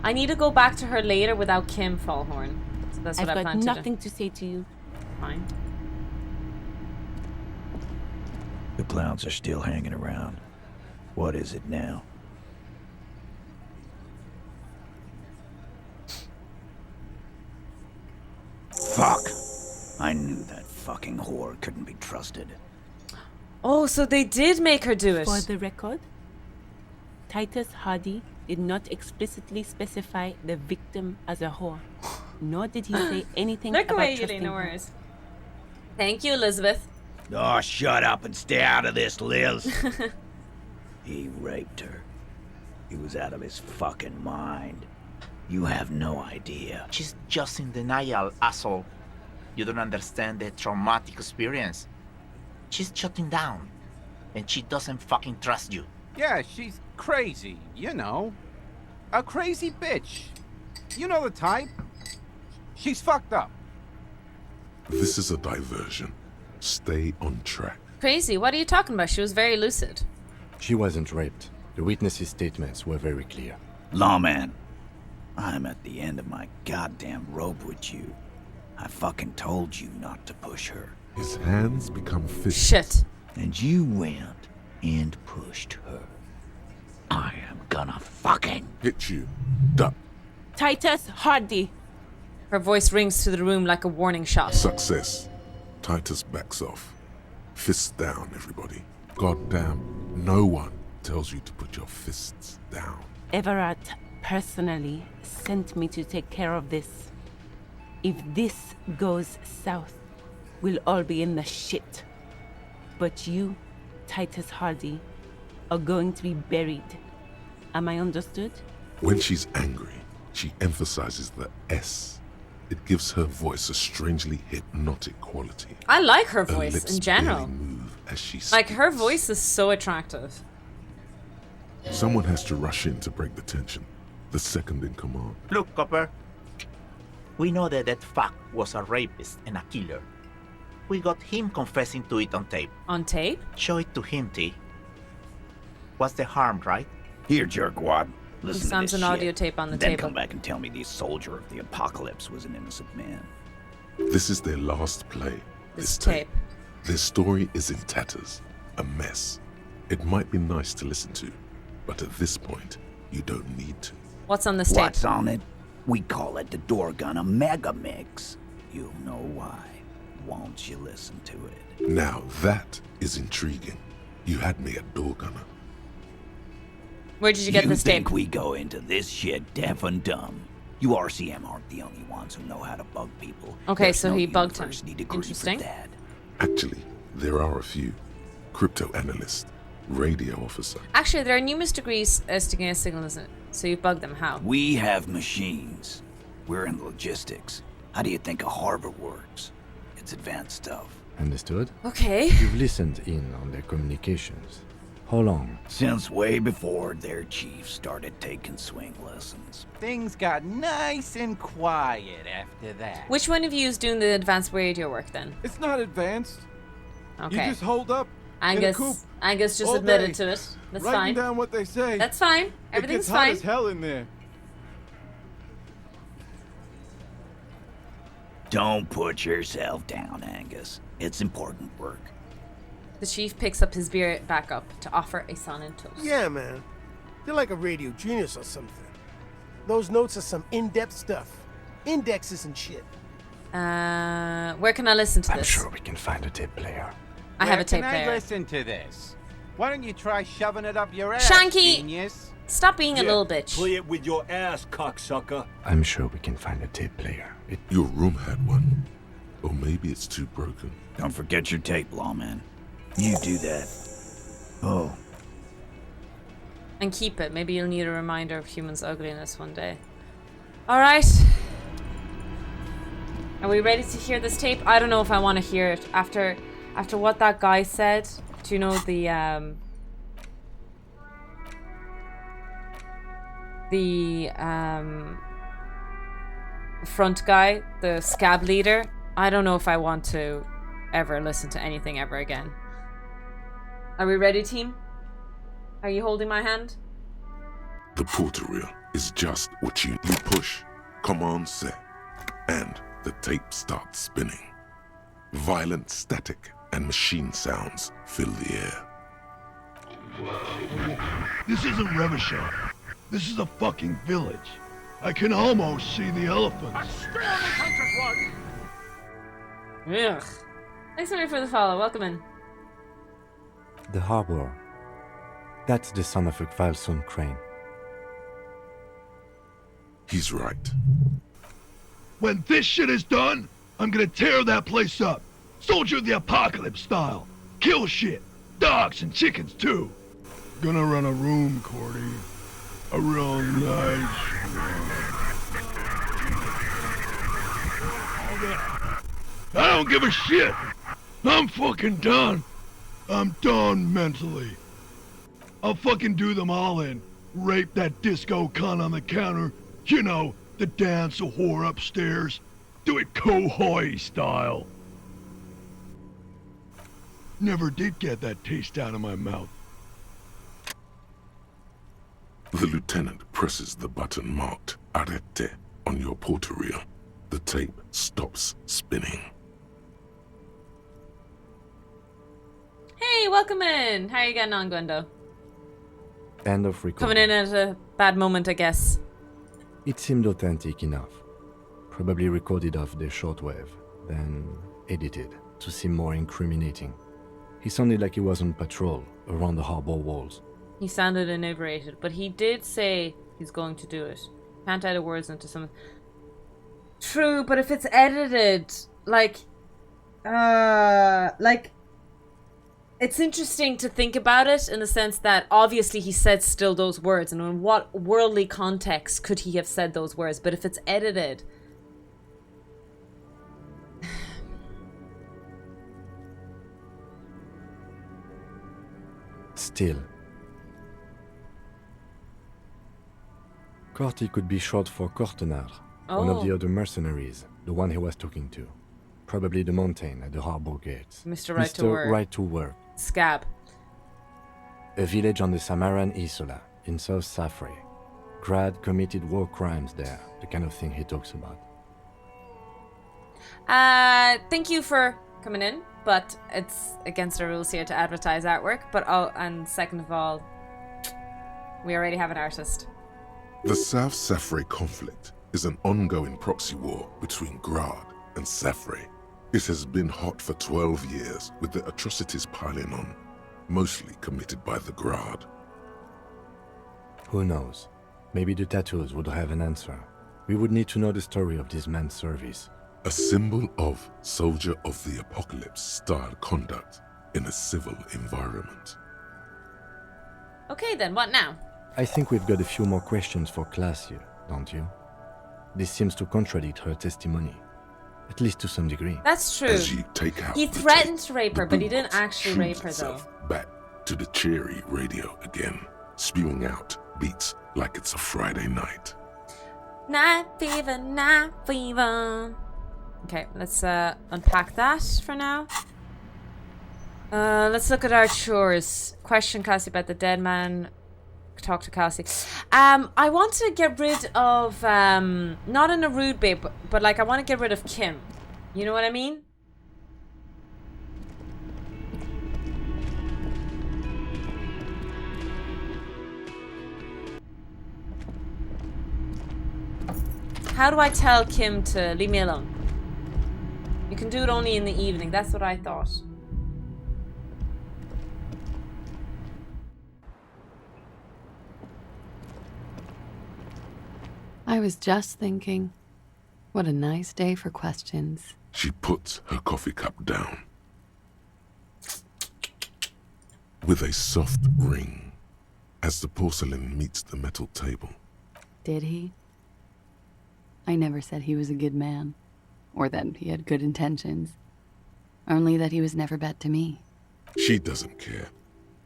I need to go back to her later without Kim Fallhorn. So that's what I plan to do. I've got nothing to say to you. Fine. The clowns are still hanging around. What is it now? Fuck! I knew that fucking whore couldn't be trusted. Oh, so they did make her do it. For the record, Titus Hardy did not explicitly specify the victim as a whore, nor did he say anything Look about away, trusting no her. worries. Thank you, Elizabeth. Oh, shut up and stay out of this, Liz. He raped her. He was out of his fucking mind. You have no idea. She's just in denial, asshole. You don't understand the traumatic experience. She's shutting down. And she doesn't fucking trust you. Yeah, she's crazy, you know. A crazy bitch. You know the type. She's fucked up. This is a diversion. Stay on track. Crazy? What are you talking about? She was very lucid. She wasn't raped. The witnesses' statements were very clear. Lawman, I'm at the end of my goddamn rope with you. I fucking told you not to push her. His hands become fists. Shit. And you went and pushed her. I am gonna fucking hit you. Duck. Titus Hardy. Her voice rings through the room like a warning shot. Success. Titus backs off. Fists down, everybody. Goddamn, no one tells you to put your fists down. Everard personally sent me to take care of this. If this goes south, we'll all be in the shit. But you, Titus Hardy, are going to be buried. Am I understood? When she's angry, she emphasizes the S. It gives her voice a strangely hypnotic quality. I like her Her voice lips in general. barely move as she Like, her speaks. voice is so attractive. Someone has to rush in to break the tension. The second in command. Look, Copper. We know that that fuck was a rapist and a killer. We got him confessing to it on tape. On tape? Show it to him, T. What's the harm, right? Here, jerkwad. Listen to sounds this an shit. audio tape on the then table. come back and tell me the soldier of the apocalypse was an innocent man. This is their last play. This tape. Their story is in tatters. A mess. It might be nice to listen to, but at this point, you don't need to. What's on this tape? What's on it? We call it the Dorgun Mega Mix. You'll know why. Won't you listen to it? Now that is intriguing. You had me at door gunner. Where did you get this think tape? we go into this shit deaf and dumb? You RCM aren't the only ones who know how to bug people. Okay, There's so no he bugged him. university degree Interesting. For that. Actually, there are a few. Crypto analyst, radio officer. Actually, there are numerous degrees sticking a signal, isn't it? So you bugged them. How? We have machines. We're in logistics. How do you think a harbor works? It's advanced stuff. Understood? Okay. You've listened in on their communications. How long? Since way before their chief started taking swing lessons. Things got nice and quiet after that. Which one of you is doing the advanced radio work then? It's not advanced. Okay. You just hold up in a coop Angus just all admitted day, to it. That's writing fine. down what they say. That's fine. It Everything's gets hot fine. as hell in there. Don't put yourself down, Angus. It's important work. The chief picks up his beer back up to offer a son and toast. Yeah, man. You're like a radio genius or something. Those notes are some in-depth stuff. Indexes and shit. Where can I listen to I'm this? sure we can find a tape player. I have a tape Can I player. listen to this? Why don't you try shoving it up your ass, Shanky! genius? Stop being a little bitch. Play it with your ass, cocksucker. I'm sure we can find a tape player. Your room had one. Or maybe it's too broken. Don't forget your tape, lawman. You do that. Oh. And keep it. Maybe you'll need a reminder of humans' ugliness one day. Alright. Are we ready to hear this tape? I don't know if I want to hear it. After what that guy said, do you know the front guy, the scab leader? I don't know if I want to ever listen to anything ever again. Are we ready, team? Are you holding my hand? The porter reel is just what you push, command set, and the tape starts spinning. Violent static and machine sounds fill the air. This isn't Revachol. This is a fucking village. I can almost see the elephants. Ugh. Thanks Mary for the follow. Welcome in. The harbor. That's the son of a Kvalson crane. He's right. When this shit is done, I'm gonna tear that place up. Soldier of the Apocalypse style. Kill shit. Dogs and chickens too. Gonna run a room, Cordy. A real nice I don't give a shit. I'm fucking done. I'm done mentally. I'll fucking do them all in. Rape that disco cunt on the counter. You know, the dance a whore upstairs. Do it Kohoi style. Never did get that taste out of my mouth. The lieutenant presses the button marked Arete on your porter reel. The tape stops spinning. Hey, welcome in. How are you getting on, Gwendo? End of recording. Coming in at a bad moment, I guess. It seemed authentic enough. Probably recorded off the shortwave, then edited to seem more incriminating. He sounded like he was on patrol around the harbor walls. He sounded inebriated, but he did say he's going to do it. Can't edit words into some... True, but if it's edited, it's interesting to think about it in the sense that obviously he said still those words, and in what worldly context could he have said those words? But if it's edited... Still. Corty could be short for Cortenard, one of the other mercenaries, the one he was talking to. Probably the mountain at the harbor gates. Mr. Right to Work. Right to Work. Scab. A village on the Samaran Isola, in South Safre. Grad committed war crimes there, the kind of thing he talks about. Thank you for coming in, but it's against our rules here to advertise artwork. But and second of all, we already have an artist. The South Safre conflict is an ongoing proxy war between Grad and Safre. It has been hot for 12 years, with the atrocities piling on, mostly committed by the Grad. Who knows? Maybe the tattoos would have an answer. We would need to know the story of this man's service. A symbol of soldier of the apocalypse style conduct in a civil environment. Okay then, what now? I think we've got a few more questions for class here, don't you? This seems to contradict her testimony. At least to some degree. That's true. As you take out he threatened to rape her, but he didn't actually rape her, though. Back to the cheery radio again, spewing out beats like it's a Friday night. Night fever, night fever. Okay, let's unpack that for now. Let's look at our chores. Question Cassie about the dead man. Talk to Cassie. I want to get rid of not in a rude way, but like I want to get rid of Kim. You know what I mean? How do I tell Kim to leave me alone? You can do it only in the evening. That's what I thought. I was just thinking, what a nice day for questions. She puts her coffee cup down with a soft ring as the porcelain meets the metal table. Did he? I never said he was a good man, or that he had good intentions. Only that he was never bad to me. She doesn't care.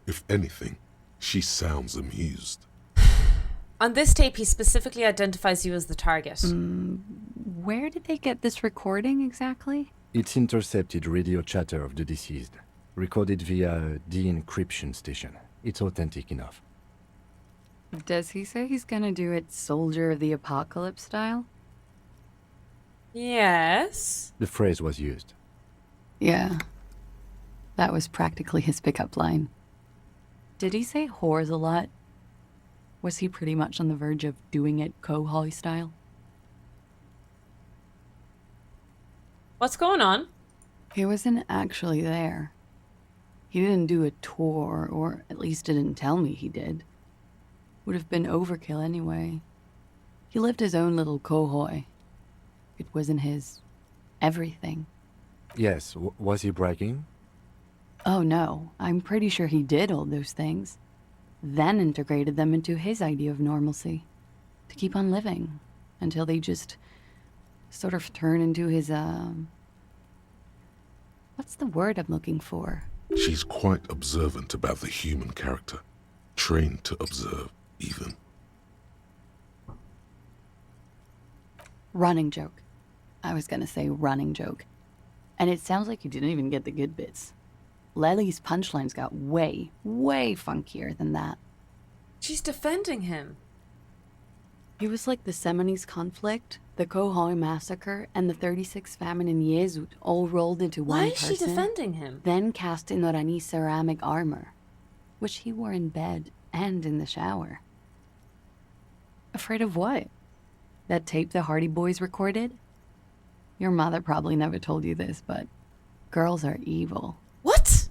If anything, she sounds amused. On this tape, he specifically identifies you as the target. Where did they get this recording exactly? It's intercepted radio chatter of the deceased, recorded via a de-encryption station. It's authentic enough. Does he say he's gonna do it Soldier of the Apocalypse style? Yes. The phrase was used. Yeah. That was practically his pickup line. Did he say whores a lot? Was he pretty much on the verge of doing it Cohoy style? What's going on? He wasn't actually there. He didn't do a tour, or at least didn't tell me he did. Would have been overkill anyway. He lived his own little Cohoy. It wasn't his everything. Yes, was he bragging? Oh no, I'm pretty sure he did all those things. Then integrated them into his idea of normalcy. To keep on living. Until they just sort of turn into his, what's the word I'm looking for? She's quite observant about the human character. Trained to observe, even. Running joke. I was gonna say running joke. And it sounds like you didn't even get the good bits. Lely's punchlines got way, way funkier than that. She's defending him. He was like the Seminoles conflict, The Kohoi massacre and the 36 famine in Yezut all rolled into one Why person. is she defending him? Then cast in Orani's ceramic armor, which he wore in bed and in the shower. Afraid of what? That tape the Hardy Boys recorded? Your mother probably never told you this, but girls are evil. What?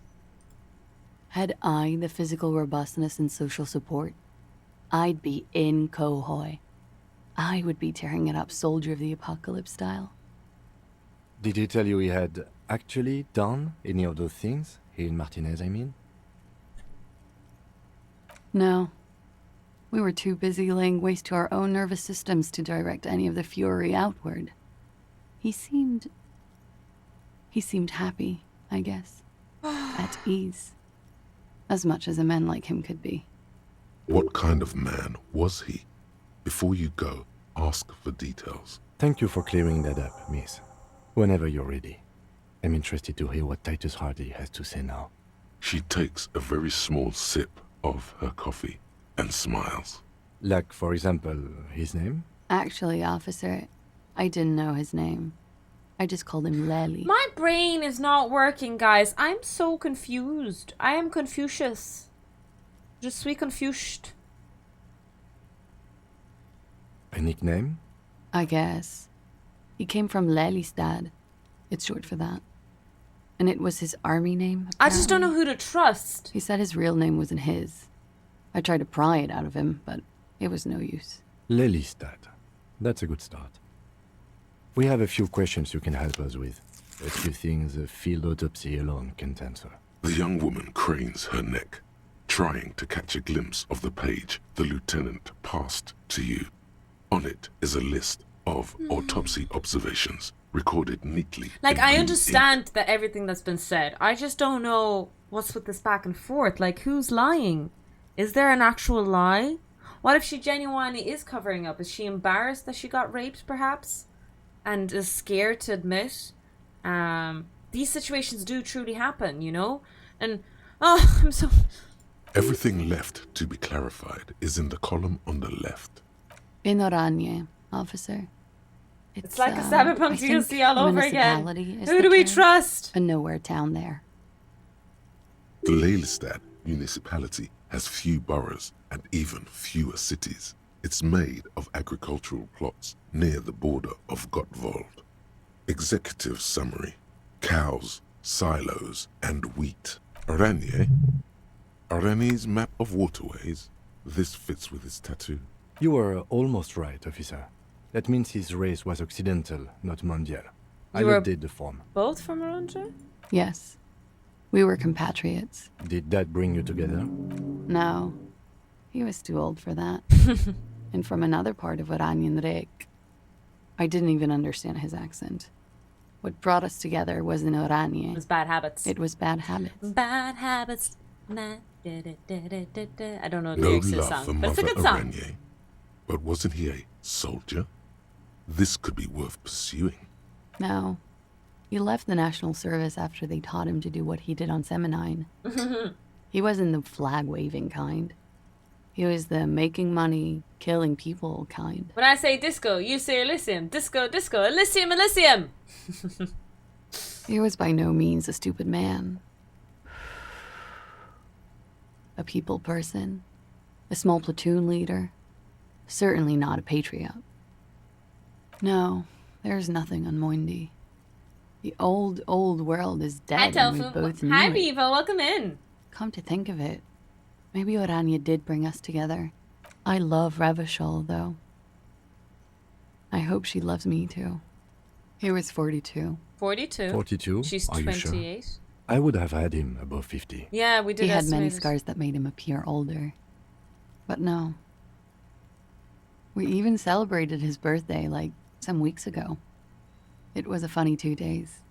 Had I the physical robustness and social support, I'd be in Kohoi. I would be tearing it up Soldier of the Apocalypse style. Did he tell you he had actually done any of those things? He and Martinez, I mean? No. We were too busy laying waste to our own nervous systems to direct any of the fury outward. He seemed happy, I guess. At ease. As much as a man like him could be. What kind of man was he? Before you go, ask for details. Thank you for clearing that up, miss. Whenever you're ready. I'm interested to hear what Titus Hardy has to say now. She takes a very small sip of her coffee and smiles. Like, for example, his name? Actually, officer, I didn't know his name. I just called him Lely. My brain is not working, guys. I'm so confused. I am Confucius. Je suis confused. A nickname? I guess. He came from Lelystad. It's short for that. And it was his army name, I just don't know apparently. who to trust. He said his real name wasn't his. I tried to pry it out of him, but it was no use. Lelystad. That's a good start. We have a few questions you can help us with. A few things a field autopsy alone can't answer. The young woman cranes her neck, trying to catch a glimpse of the page the lieutenant passed to you. On it is a list of autopsy observations recorded neatly. Like, in I blue understand that everything that's been said. I just don't know what's with this back and forth. Like, who's lying? Is there an actual lie? What if she genuinely is covering up? Is she embarrassed that she got raped, perhaps? And is scared to admit? These situations do truly happen, you know? And, oh, I'm so... Everything left to be clarified is in the column on the left. In Oranje, officer. It's like a Cyberpunk I think DLC all over again. municipality is Who the do we term. trust? A nowhere town there. The Lelystad municipality has few boroughs and even fewer cities. It's made of agricultural plots near the border of Gottwald. Executive summary: cows, silos, and wheat. Oranje? Oranje's map of waterways? This fits with his tattoo. You were almost right, officer. That means his race was occidental, not mondial. I You were updated the form. Both from Oranje? Yes. We were compatriots. Did that bring you together? No. He was too old for that. And from another part of Oranjenrek. I didn't even understand his accent. What brought us together wasn't Oranje. It was bad habits. It was bad habits. Bad habits. Nah, I don't know the No lyrics to the love for song, but it's a Mother good song. Oranje. But wasn't he a soldier? This could be worth pursuing. No. He left the National Service after they taught him to do what he did on Seminine. He wasn't the flag-waving kind. He was the making money, killing people kind. When I say disco, you say Elysium. Disco, disco, Elysium, Elysium! He was by no means a stupid man. A people person. A small platoon leader. Certainly not a patriot. No, there's nothing on Moindi. The old world is Hi, dead and we Tofu. both knew Hi, it. Viva. Welcome in. Come to think of it, maybe Oranje did bring us together. I love Revachol, though. I hope she loves me, too. He was 42. 42. 42? She's Are you sure? 28. I would have had him above 50. Yeah, we did He had many estimate it. scars that made him appear older. But no. We even celebrated his birthday, like, some weeks ago. It was a funny 2 days.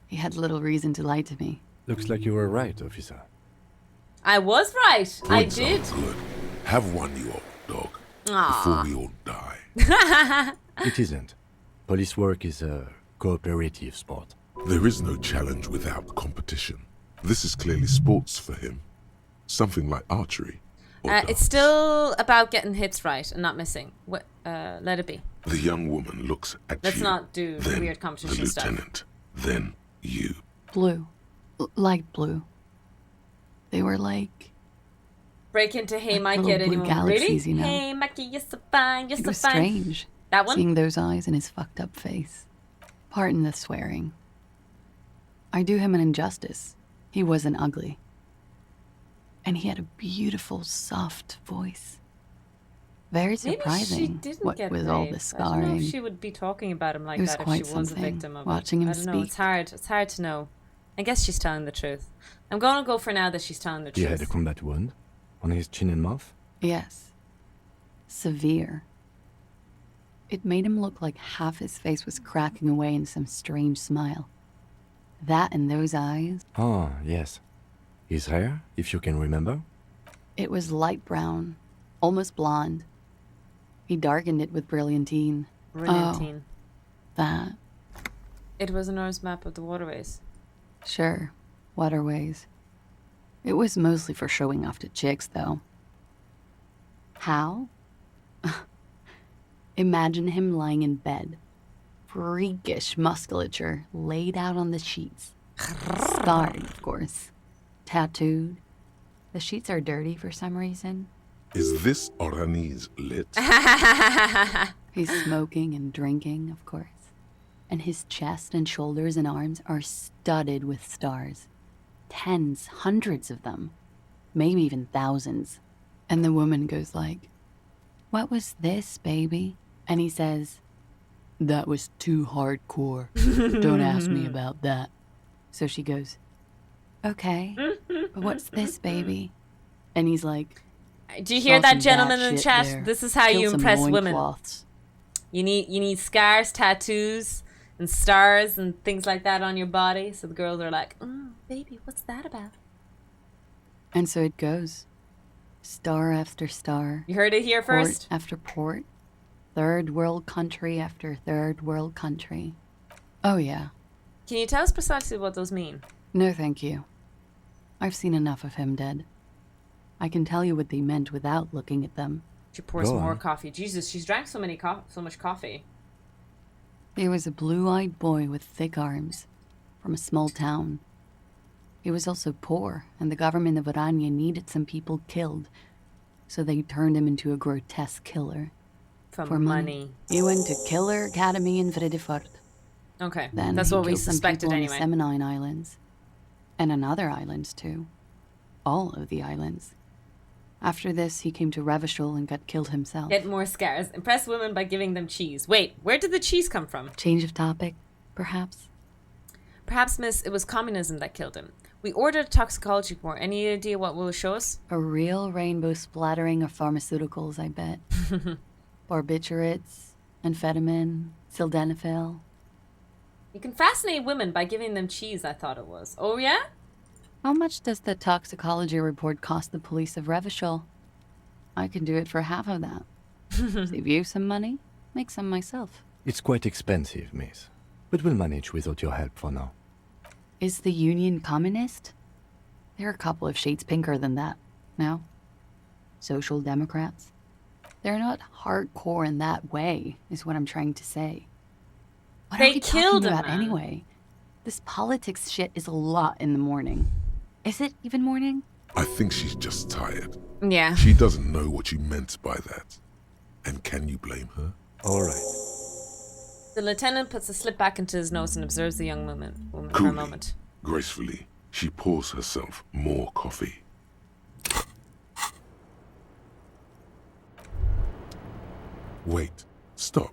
He had little reason to lie to me. Looks like you were right, officer. I was right. I Goods did. are good. Have one, you old dog. Aw. Before we all die. It isn't. Police work is a cooperative sport. There is no challenge without competition. This is clearly sports for him. Something like archery. Or It's still about getting hits right and not missing. Let it be. The young woman looks at Let's you. not do then weird the competition stuff. lieutenant. Then you. Blue. Light blue. They were like... Break into Hey like Mikey at little blue anyone. galaxies, Really? you know? Hey Mikey, you're so fine, you're It so was fine. strange. That one? Seeing those eyes in his fucked up face. Pardon the swearing. I do him an injustice. He wasn't ugly. And he had a beautiful, soft voice. Very Maybe she surprising, didn't what get with raped. all the I don't know scarring. if she would be talking about him like It was that if quite she was a something, victim of watching it. him I don't know. speak. It's hard. It's hard to know. I guess she's telling the truth. I'm going to go for now that she's telling the He truth. had a combat wound on his chin and mouth. Yes. Severe. It made him look like half his face was cracking away in some strange smile. That and those eyes, Ah, yes. His hair, if you can remember. it was light brown, almost blonde. He darkened it with brilliantine. Brilliantine. That. It was a Norse map of the waterways. Sure. Waterways. It was mostly for showing off to chicks, though. How? Imagine him lying in bed. Freakish musculature laid out on the sheets. Scarred, of course. Tattooed. The sheets are dirty for some reason. Is this Oranis lit? He's smoking and drinking, of course. And his chest and shoulders and arms are studded with stars. Tens, hundreds of them. Maybe even thousands. And the woman goes like, "What was this, baby?" And he says, "That was too hardcore. Don't ask me about that." So she goes, "Okay, but what's this, baby?" And he's like, Do you hear "Saw that, some gentlemen bad in the shit chat? there. This is how Killed you some impress women. loincloths." You need scars, tattoos, and stars and things like that on your body. So the girls are like, baby, what's that about? And so it goes. Star after star. You heard it here Port first. after port. Third world country after third world country. Oh, yeah. Can you tell us precisely what those mean? No, thank you. I've seen enough of him dead. I can tell you what they meant without looking at them. She pours Go more on. coffee. Jesus, she's drank so much coffee. He was a blue-eyed boy with thick arms, from a small town. He was also poor, and the government of Orania needed some people killed, so they turned him into a grotesque killer. For money. He went to Killer Academy in Vredefort. Okay, Then that's he what we killed some suspected people anyway. on the Seminine Islands. And on other islands, too. All of the islands. After this, he came to Revachol and got killed himself. Get more scars. Impress women by giving them cheese. Wait, where did the cheese come from? Change of topic, perhaps? Perhaps, miss, it was communism that killed him. We ordered a toxicology report. Any idea what will show us? A real rainbow splattering of pharmaceuticals, I bet. Barbiturates, amphetamine, sildenafil. You can fascinate women by giving them cheese, I thought it was. Oh, yeah? How much does the toxicology report cost the police of Revachol? I can do it for half of that. Save you some money, make some myself. It's quite expensive, miss. But we'll manage without your help for now. Is the Union communist? They're a couple of shades pinker than that, no? Social Democrats? They're not hardcore in that way, is what I'm trying to say. What They are we killed talking him, about man. anyway? This politics shit is a lot in the morning. Is it even morning? I think she's just tired. Yeah. She doesn't know what you meant by that. And can you blame her? All right. The lieutenant puts a slip back into his nose and observes the young woman for a Coolly, moment. gracefully, she pours herself more coffee. Wait, stop.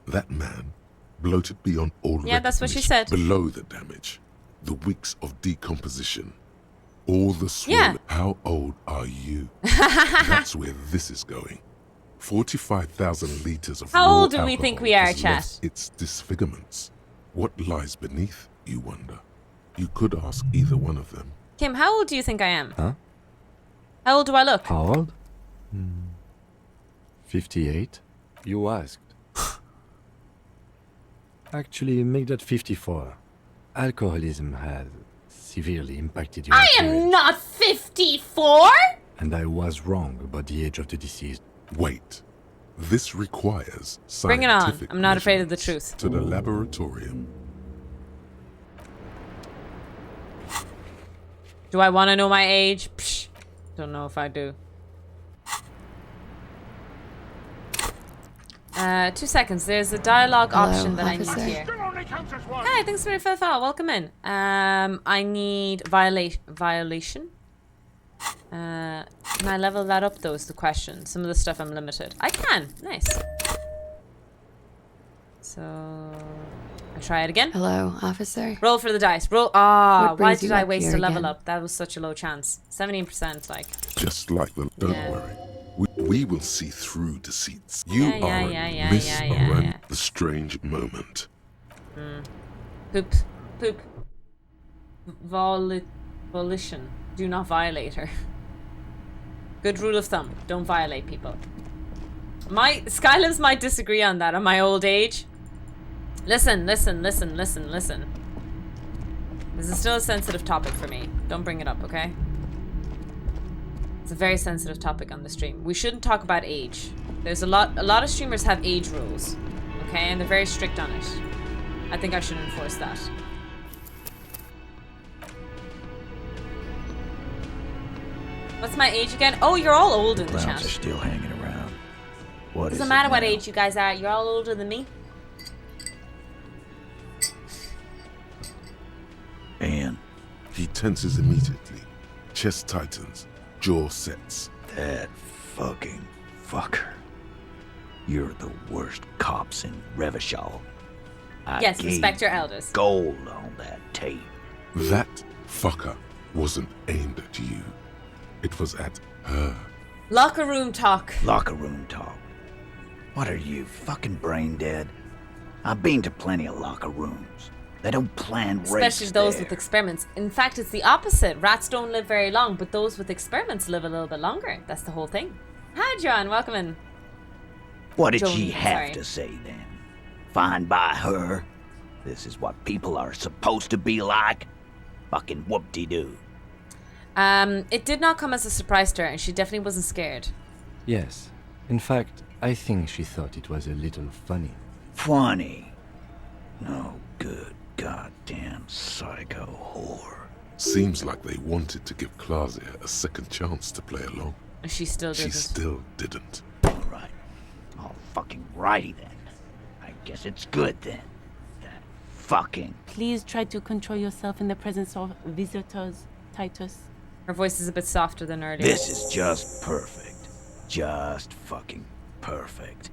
That man, bloated beyond all Yeah, that's what she recognition, said. Below the damage, the weeks of decomposition, all the swollen. Yeah. How old are you? That's where this is going. 45,000 liters of How raw old do we think alcohol we are, has chat? left its disfigurements. What lies beneath, you wonder? You could ask either one of them. Kim, how old do you think I am? Huh? How old do I look? How old? 58. You asked. Actually, make that 54. Alcoholism has severely impacted your I am appearance, not 54! and I was wrong about the age of the deceased. Wait. This requires Bring it on. scientific I'm not afraid of the measurements truth. to the laboratorium. Do I want to know my age? Psh, don't know if I do. 2 seconds. There's a dialogue Hello, option that officer. I need here. Hey, thanks for your file. Welcome in. I need violation. Can I level that up though is the question. Some of the stuff I'm limited. I can. Nice. So I try it again. Hello, officer. Roll for the dice. Roll. Ah, What why brings did you I up waste here a level again? up? That was such a low chance. 17%, like. Just like the... Don't Yeah. worry. We will see through deceits. You Yeah, are Miss Oren, yeah. the strange moment. Poop. Poop. Volition. Do not violate her. Good rule of thumb. Don't violate people. Skylivs might disagree on that at my old age. Listen. This is still a sensitive topic for me. Don't bring it up, okay? It's a very sensitive topic on the stream. We shouldn't talk about age. There's a lot of streamers have age rules, okay? And they're very strict on it. I think I should enforce that. What's my age again? Oh, you're all old in the Clowns are chat. still hanging around. What Doesn't is matter it what now? age you guys are. You're all older than me. And He tenses immediately. Chest tightens. Jaw sets. that fucking fucker. You're the worst cops in Revachol. I Yes, gave Inspector Elders. gold on that tape. That fucker wasn't aimed at you. It was at her. Locker room talk. Locker room talk. What are you, fucking brain dead? I've been to plenty of locker rooms. They don't plan rapes Especially those there. with experiments. In fact, it's the opposite. Rats don't live very long, but those with experiments live a little bit longer. That's the whole thing. Hi, John. Welcome in. What did Joan, she have sorry. to say then? Fine by her? This is what people are supposed to be like? Fucking whoop-de-doo. It did not come as a surprise to her, and she definitely wasn't scared. Yes. In fact, I think she thought it was a little funny. Funny? No good goddamn psycho whore. Seems like they wanted to give Klasia a second chance to play along. And she still She didn't. still didn't. Alright. All fucking righty then. I guess it's good then. That fucking... Please try to control yourself in the presence of visitors, Titus. Her voice is a bit softer than earlier. This is just perfect. Just fucking perfect.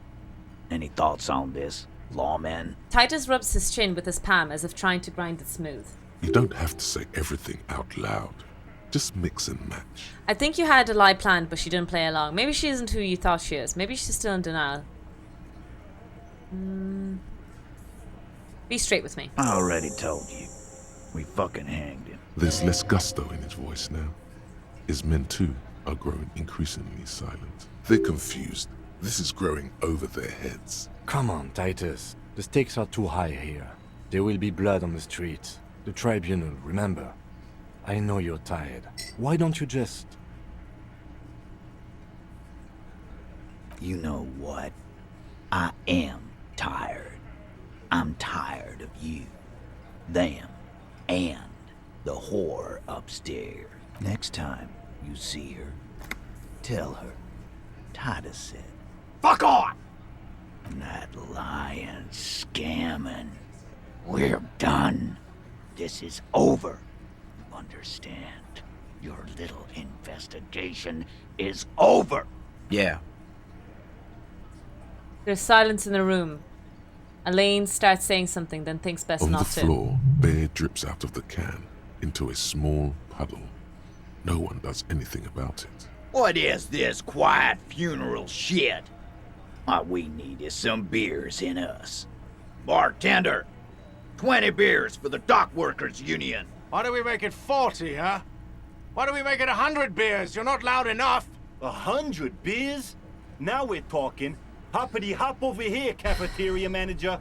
Any thoughts on this, lawman? Titus rubs his chin with his palm as if trying to grind it smooth. You don't have to say everything out loud. Just mix and match. I think you had a lie planned, but she didn't play along. Maybe she isn't who you thought she is. Maybe she's still in denial. Be straight with me. I already told you. We fucking hanged him. There's less gusto in his voice now. His men too are growing increasingly silent. They're confused. This is growing over their heads. Come on, Titus. The stakes are too high here. There will be blood on the streets. The tribunal, remember. I know you're tired. Why don't you just... You know what? I am tired. I'm tired of you, them, and the whore upstairs. Next time you see her, tell her Titus said, "Fuck on!" That lying, scamming. We're done. This is over. You understand? Your little investigation is over. Yeah. There's silence in the room. Elaine starts saying something, then thinks best On not the to. floor, beer drips out of the can into a small puddle. No one does anything about it. What is this quiet funeral shit? All we need is some beers in us. Bartender, 20 beers for the Dock Workers Union. Why do we make it 40, huh? Why do we make it 100 beers? You're not loud enough. 100 beers? Now we're talking. Hoppity hop over here, cafeteria manager.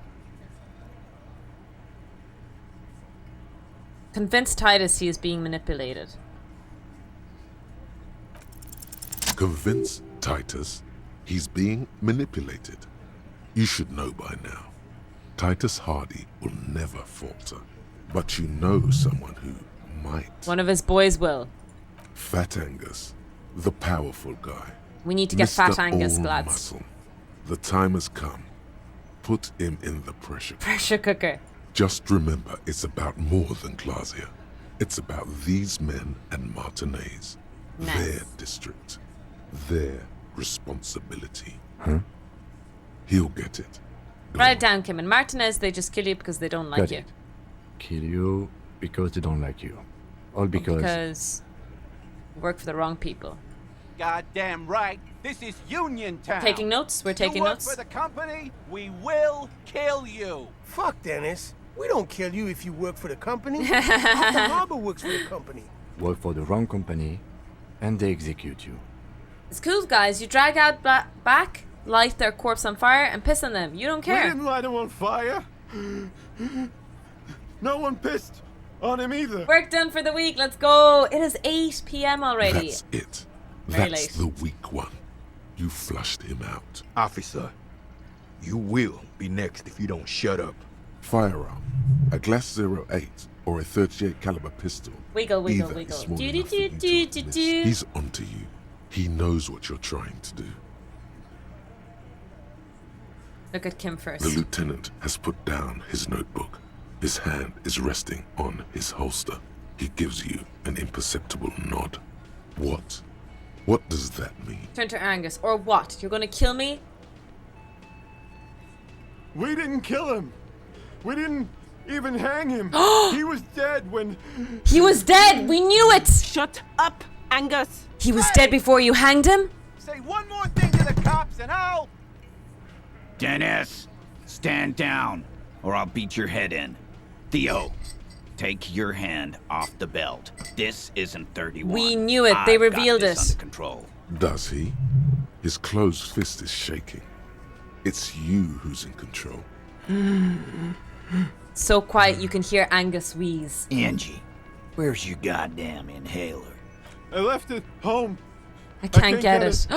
Convince Titus he is being manipulated. Convince Titus He's being manipulated. You should know by now. Titus Hardy will never falter. But you know someone who might. One of his boys will. Fat Angus, the powerful guy. We need to get Mr. Fat Angus, All lads. Muscle. The time has come. Put him in the pressure cooker. Pressure cooker. Just remember, it's about more than Glasia. It's about these men and Martinez. Nice. Their district. Their responsibility. Huh? He'll get it. Write it down, Kim. And Martinez, they just kill you because they don't like Got you. it. Kill you because they don't like you. All because... Because you work for the wrong people. Goddamn right. This is Union Town. Taking notes? We're taking you work notes? for the company, we will kill you. Fuck, Dennis. We don't kill you if you work for the company. Half the harbor works for the company. work for the wrong company, and they execute you. It's cool, guys. You drag out back, light their corpse on fire, and piss on them. You don't We care. didn't light him on fire. No one pissed on him either. Work done for the week. Let's go. It is 8 p.m. already. That's it. Very That's late. the weak one. You flushed him out. Officer, you will be next if you don't shut up. Firearm, a Glass 08 or a 38 caliber pistol. Wiggle, wiggle, Either wiggle. is small Do, enough do, for you do, to do, witness. do. He's onto you. He knows what you're trying to do. Look at Kim first. The lieutenant has put down his notebook. His hand is resting on his holster. He gives you an imperceptible nod. What? What does that mean? Turn to Angus. Or what? You're gonna kill me? We didn't kill him. We didn't even hang him. He was dead when... He was dead! We knew it! Shut up, Angus! He was dead before you hanged him? Say one more thing to the cops and I'll... Dennis, stand down, or I'll beat your head in. Theo, take your hand off the belt. This isn't 31. We knew it. They I've got revealed this it. under control. Does he? His closed fist is shaking. It's you who's in control. So quiet you can hear Angus wheeze. Angie, where's your goddamn inhaler? I left it home. I can't get it.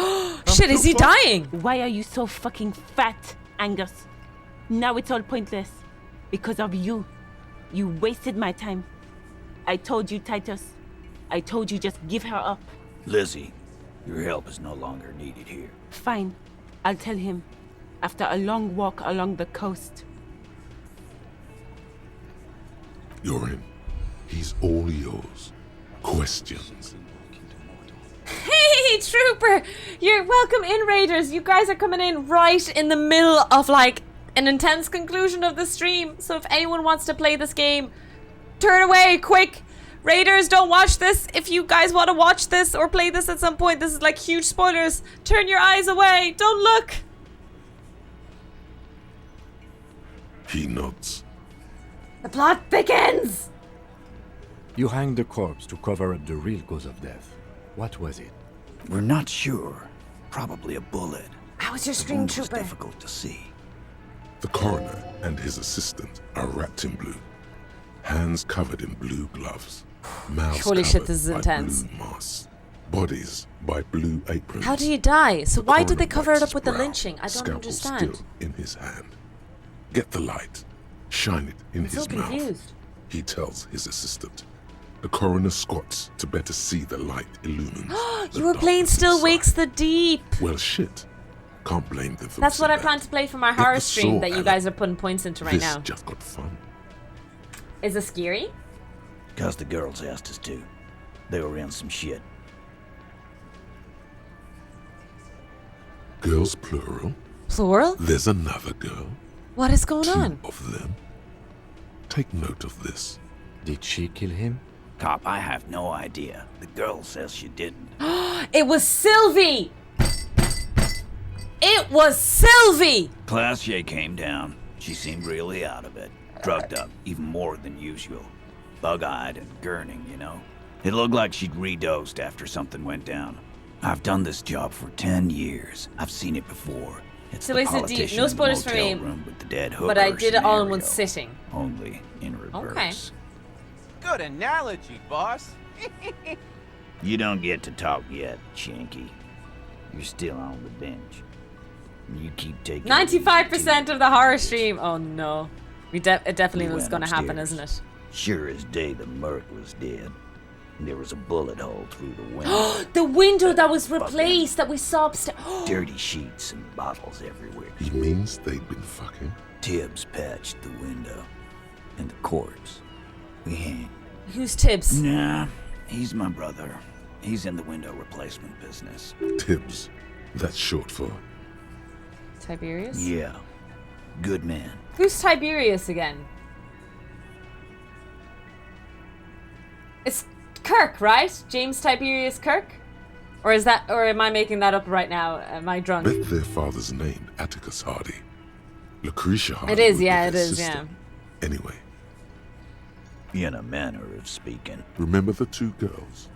Shit, is he dying? Why are you so fucking fat, Angus? Now it's all pointless. Because of you. You wasted my time. I told you, Titus. I told you just give her up. Lizzie, your help is no longer needed here. Fine. I'll tell him. After a long walk along the coast. You're in. He's all yours. Questions. Hey, Trooper! You're welcome in, Raiders. You guys are coming in right in the middle of, like, an intense conclusion of the stream. So if anyone wants to play this game, turn away, quick! Raiders, don't watch this. If you guys want to watch this or play this at some point, this is like huge spoilers. Turn your eyes away. Don't look. He nods. The plot thickens. You hanged the corpse to cover up the real cause of death. What was it? We're not sure. Probably a bullet. How was your The stream, wound was Trooper? difficult to see. The coroner and his assistant are wrapped in blue. Hands covered in blue gloves. Mouths Holy shit, covered this is by intense. blue masks. Bodies by blue aprons. How did he die? So why did they Coroner cover it wipes up with the his brow, lynching? I don't scalpel understand. still in his hand. Get the light. Shine it in I'm so his mouth. confused. He tells his assistant. The coroner squats to better see the light illumines. the You were playing darkness Still inside. Wakes the Deep. Well, shit. Can't blame them for That's what I missing plan to play for my Get the horror stream saw, that you Ella. guys are putting points into that. right This now. just got fun. Is it scary? Cause the girls asked us to. They were in some shit. Girls plural. Plural? There's another girl. What is going on? Of them. Take note of this. Did she kill him? Cop, I have no idea. The girl says she didn't. It was Sylvie! It was Sylvie! Glacier came down. She seemed really out of it. Drugged up, even more than usual. Bug-eyed and gurning, you know. It looked like she'd redosed after something went down. I've done this job for 10 years. I've seen it before. It's So the basically, politician no in the spoilers for motel me, room with the dead hooker but I did it all in one scenario. sitting. Only in reverse. Okay. Good analogy, boss. You don't get to talk yet, Shanky. You're still on the bench. You keep taking 95% of the horror stream. Oh no. It definitely We was went going to happen, upstairs. isn't it? Sure as day, the merc was dead. And there was a bullet hole through the window. The window that was replaced that we saw upstairs. Dirty sheets and bottles everywhere. He means they'd been fucking? Tibbs patched the window. And the corpse. We hang. Who's Tibbs? Nah, he's my brother. He's in the window replacement business. Tibbs. That's short for... Tiberius? Yeah. Good man. Who's Tiberius again? It's Kirk, right? James Tiberius Kirk? Or am I making that up right now? Am I drunk? Bet their father's named Atticus Hardy. Lucretia Hardy. It is, would be yeah, it their is, sister. yeah. Anyway, In a manner of speaking. remember the two girls?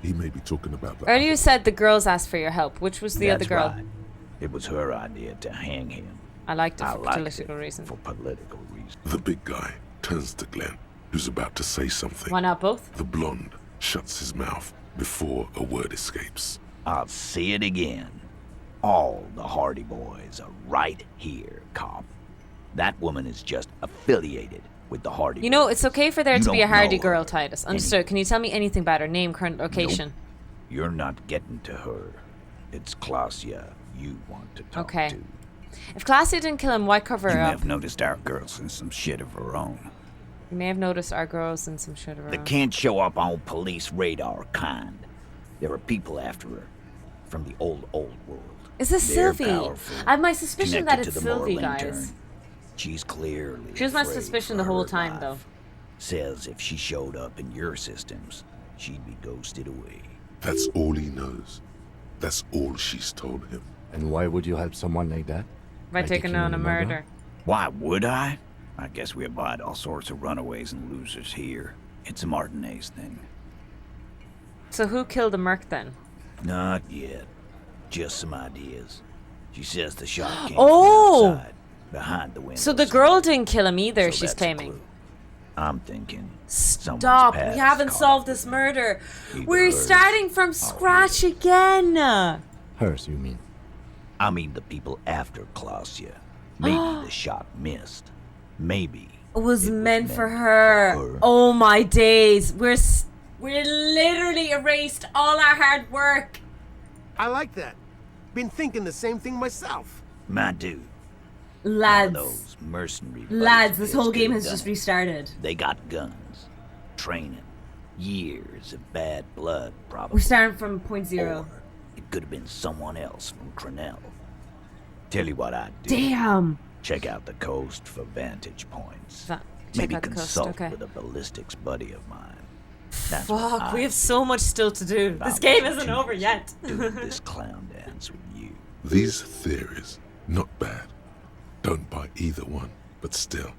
He may be talking about the... Earlier you said the girls asked for your help. Which was the other That's girl? right. It was her idea to hang him. I liked it for liked political reasons. For political reasons. The big guy turns to Glenn, who's about to say something. Why not both? The blonde shuts his mouth before a word escapes. I'll say it again. All the Hardy boys are right here, cop. That woman is just affiliated with the Hardy You know, boys. it's okay for there You to be a don't Hardy know girl, her. Titus. Understood. Can you tell me anything about her? Name, current location? Nope. You're not getting to her. It's Klasia you want to talk Okay. to. If Classy didn't kill him, why cover You her may up? have noticed our girls in some shit of her own. You may have noticed our girls in some shit of her They own. can't show up on police radar kind. There are people after her from the old world. Is this They're Sylvie? powerful, I have my suspicion that connected it's to the Sylvie, moral guys. intern. She's clearly She was my afraid suspicion for the whole her time, life. though. Says if she showed up in your systems, she'd be ghosted away. That's all he knows. That's all she's told him. And why would you help someone like that? By taking on a murder. Why would I? I guess we abide all sorts of runaways and losers here. It's a Martinez thing. So who killed the merc then? Not yet. Just some ideas. She says the shot came Oh! from outside, behind the window. So the girl didn't kill him either, So she's that's a claiming. clue. I'm thinking. Stop! We past haven't caught solved up this in murder. either We're hers starting from scratch again. Hers, you mean? I mean the people after Klasia. Maybe the shot missed. Maybe. It was meant for her. Oh my days. We're literally erased all our hard work. I like that. Been thinking the same thing myself. My dude. Lads. Those mercenary Lads, this buddies whole game could've has done just it. restarted. They got guns, training, years of bad blood, probably. We're starting from point zero. Or it could have been someone else from Crenell. Tell you what I'd do. Damn. Check out the coast for vantage points. Check Maybe out the coast, consult okay. with a ballistics buddy of mine. That's what Fuck, we I have so much still to do. This about game to isn't do over yet. do this clown dance with you. These theories, not bad. Don't buy either one, but still.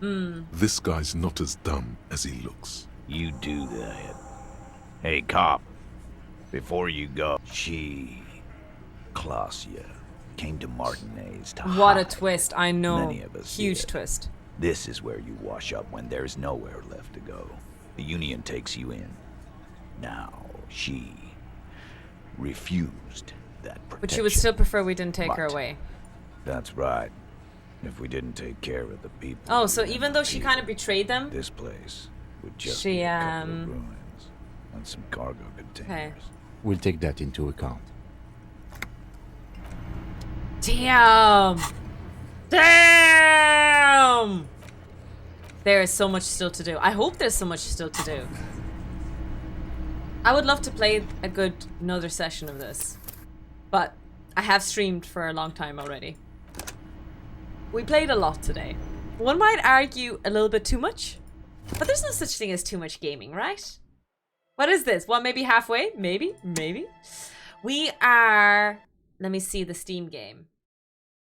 This guy's not as dumb as he looks. You do that. Hey, cop. Before you go, Klasia, came to Martinez to What a hide. twist, I know. Many of us Huge did. twist. This is where you wash up when there's nowhere left to go. The Union takes you in. Now, she refused that protection. But she would still prefer we didn't take her But- away. That's right. If we didn't take care of the people. Oh, so who even though she kind of betrayed them, this place would just she, be a couple of ruins and some cargo containers. Okay. We'll take that into account. Damn! Damn! There is so much still to do. I hope there's so much still to do. I would love to play a good another session of this. But I have streamed for a long time already. We played a lot today. One might argue a little bit too much. But there's no such thing as too much gaming, right? What is this? What, maybe halfway? Maybe? Maybe? We are... Let me see the Steam game.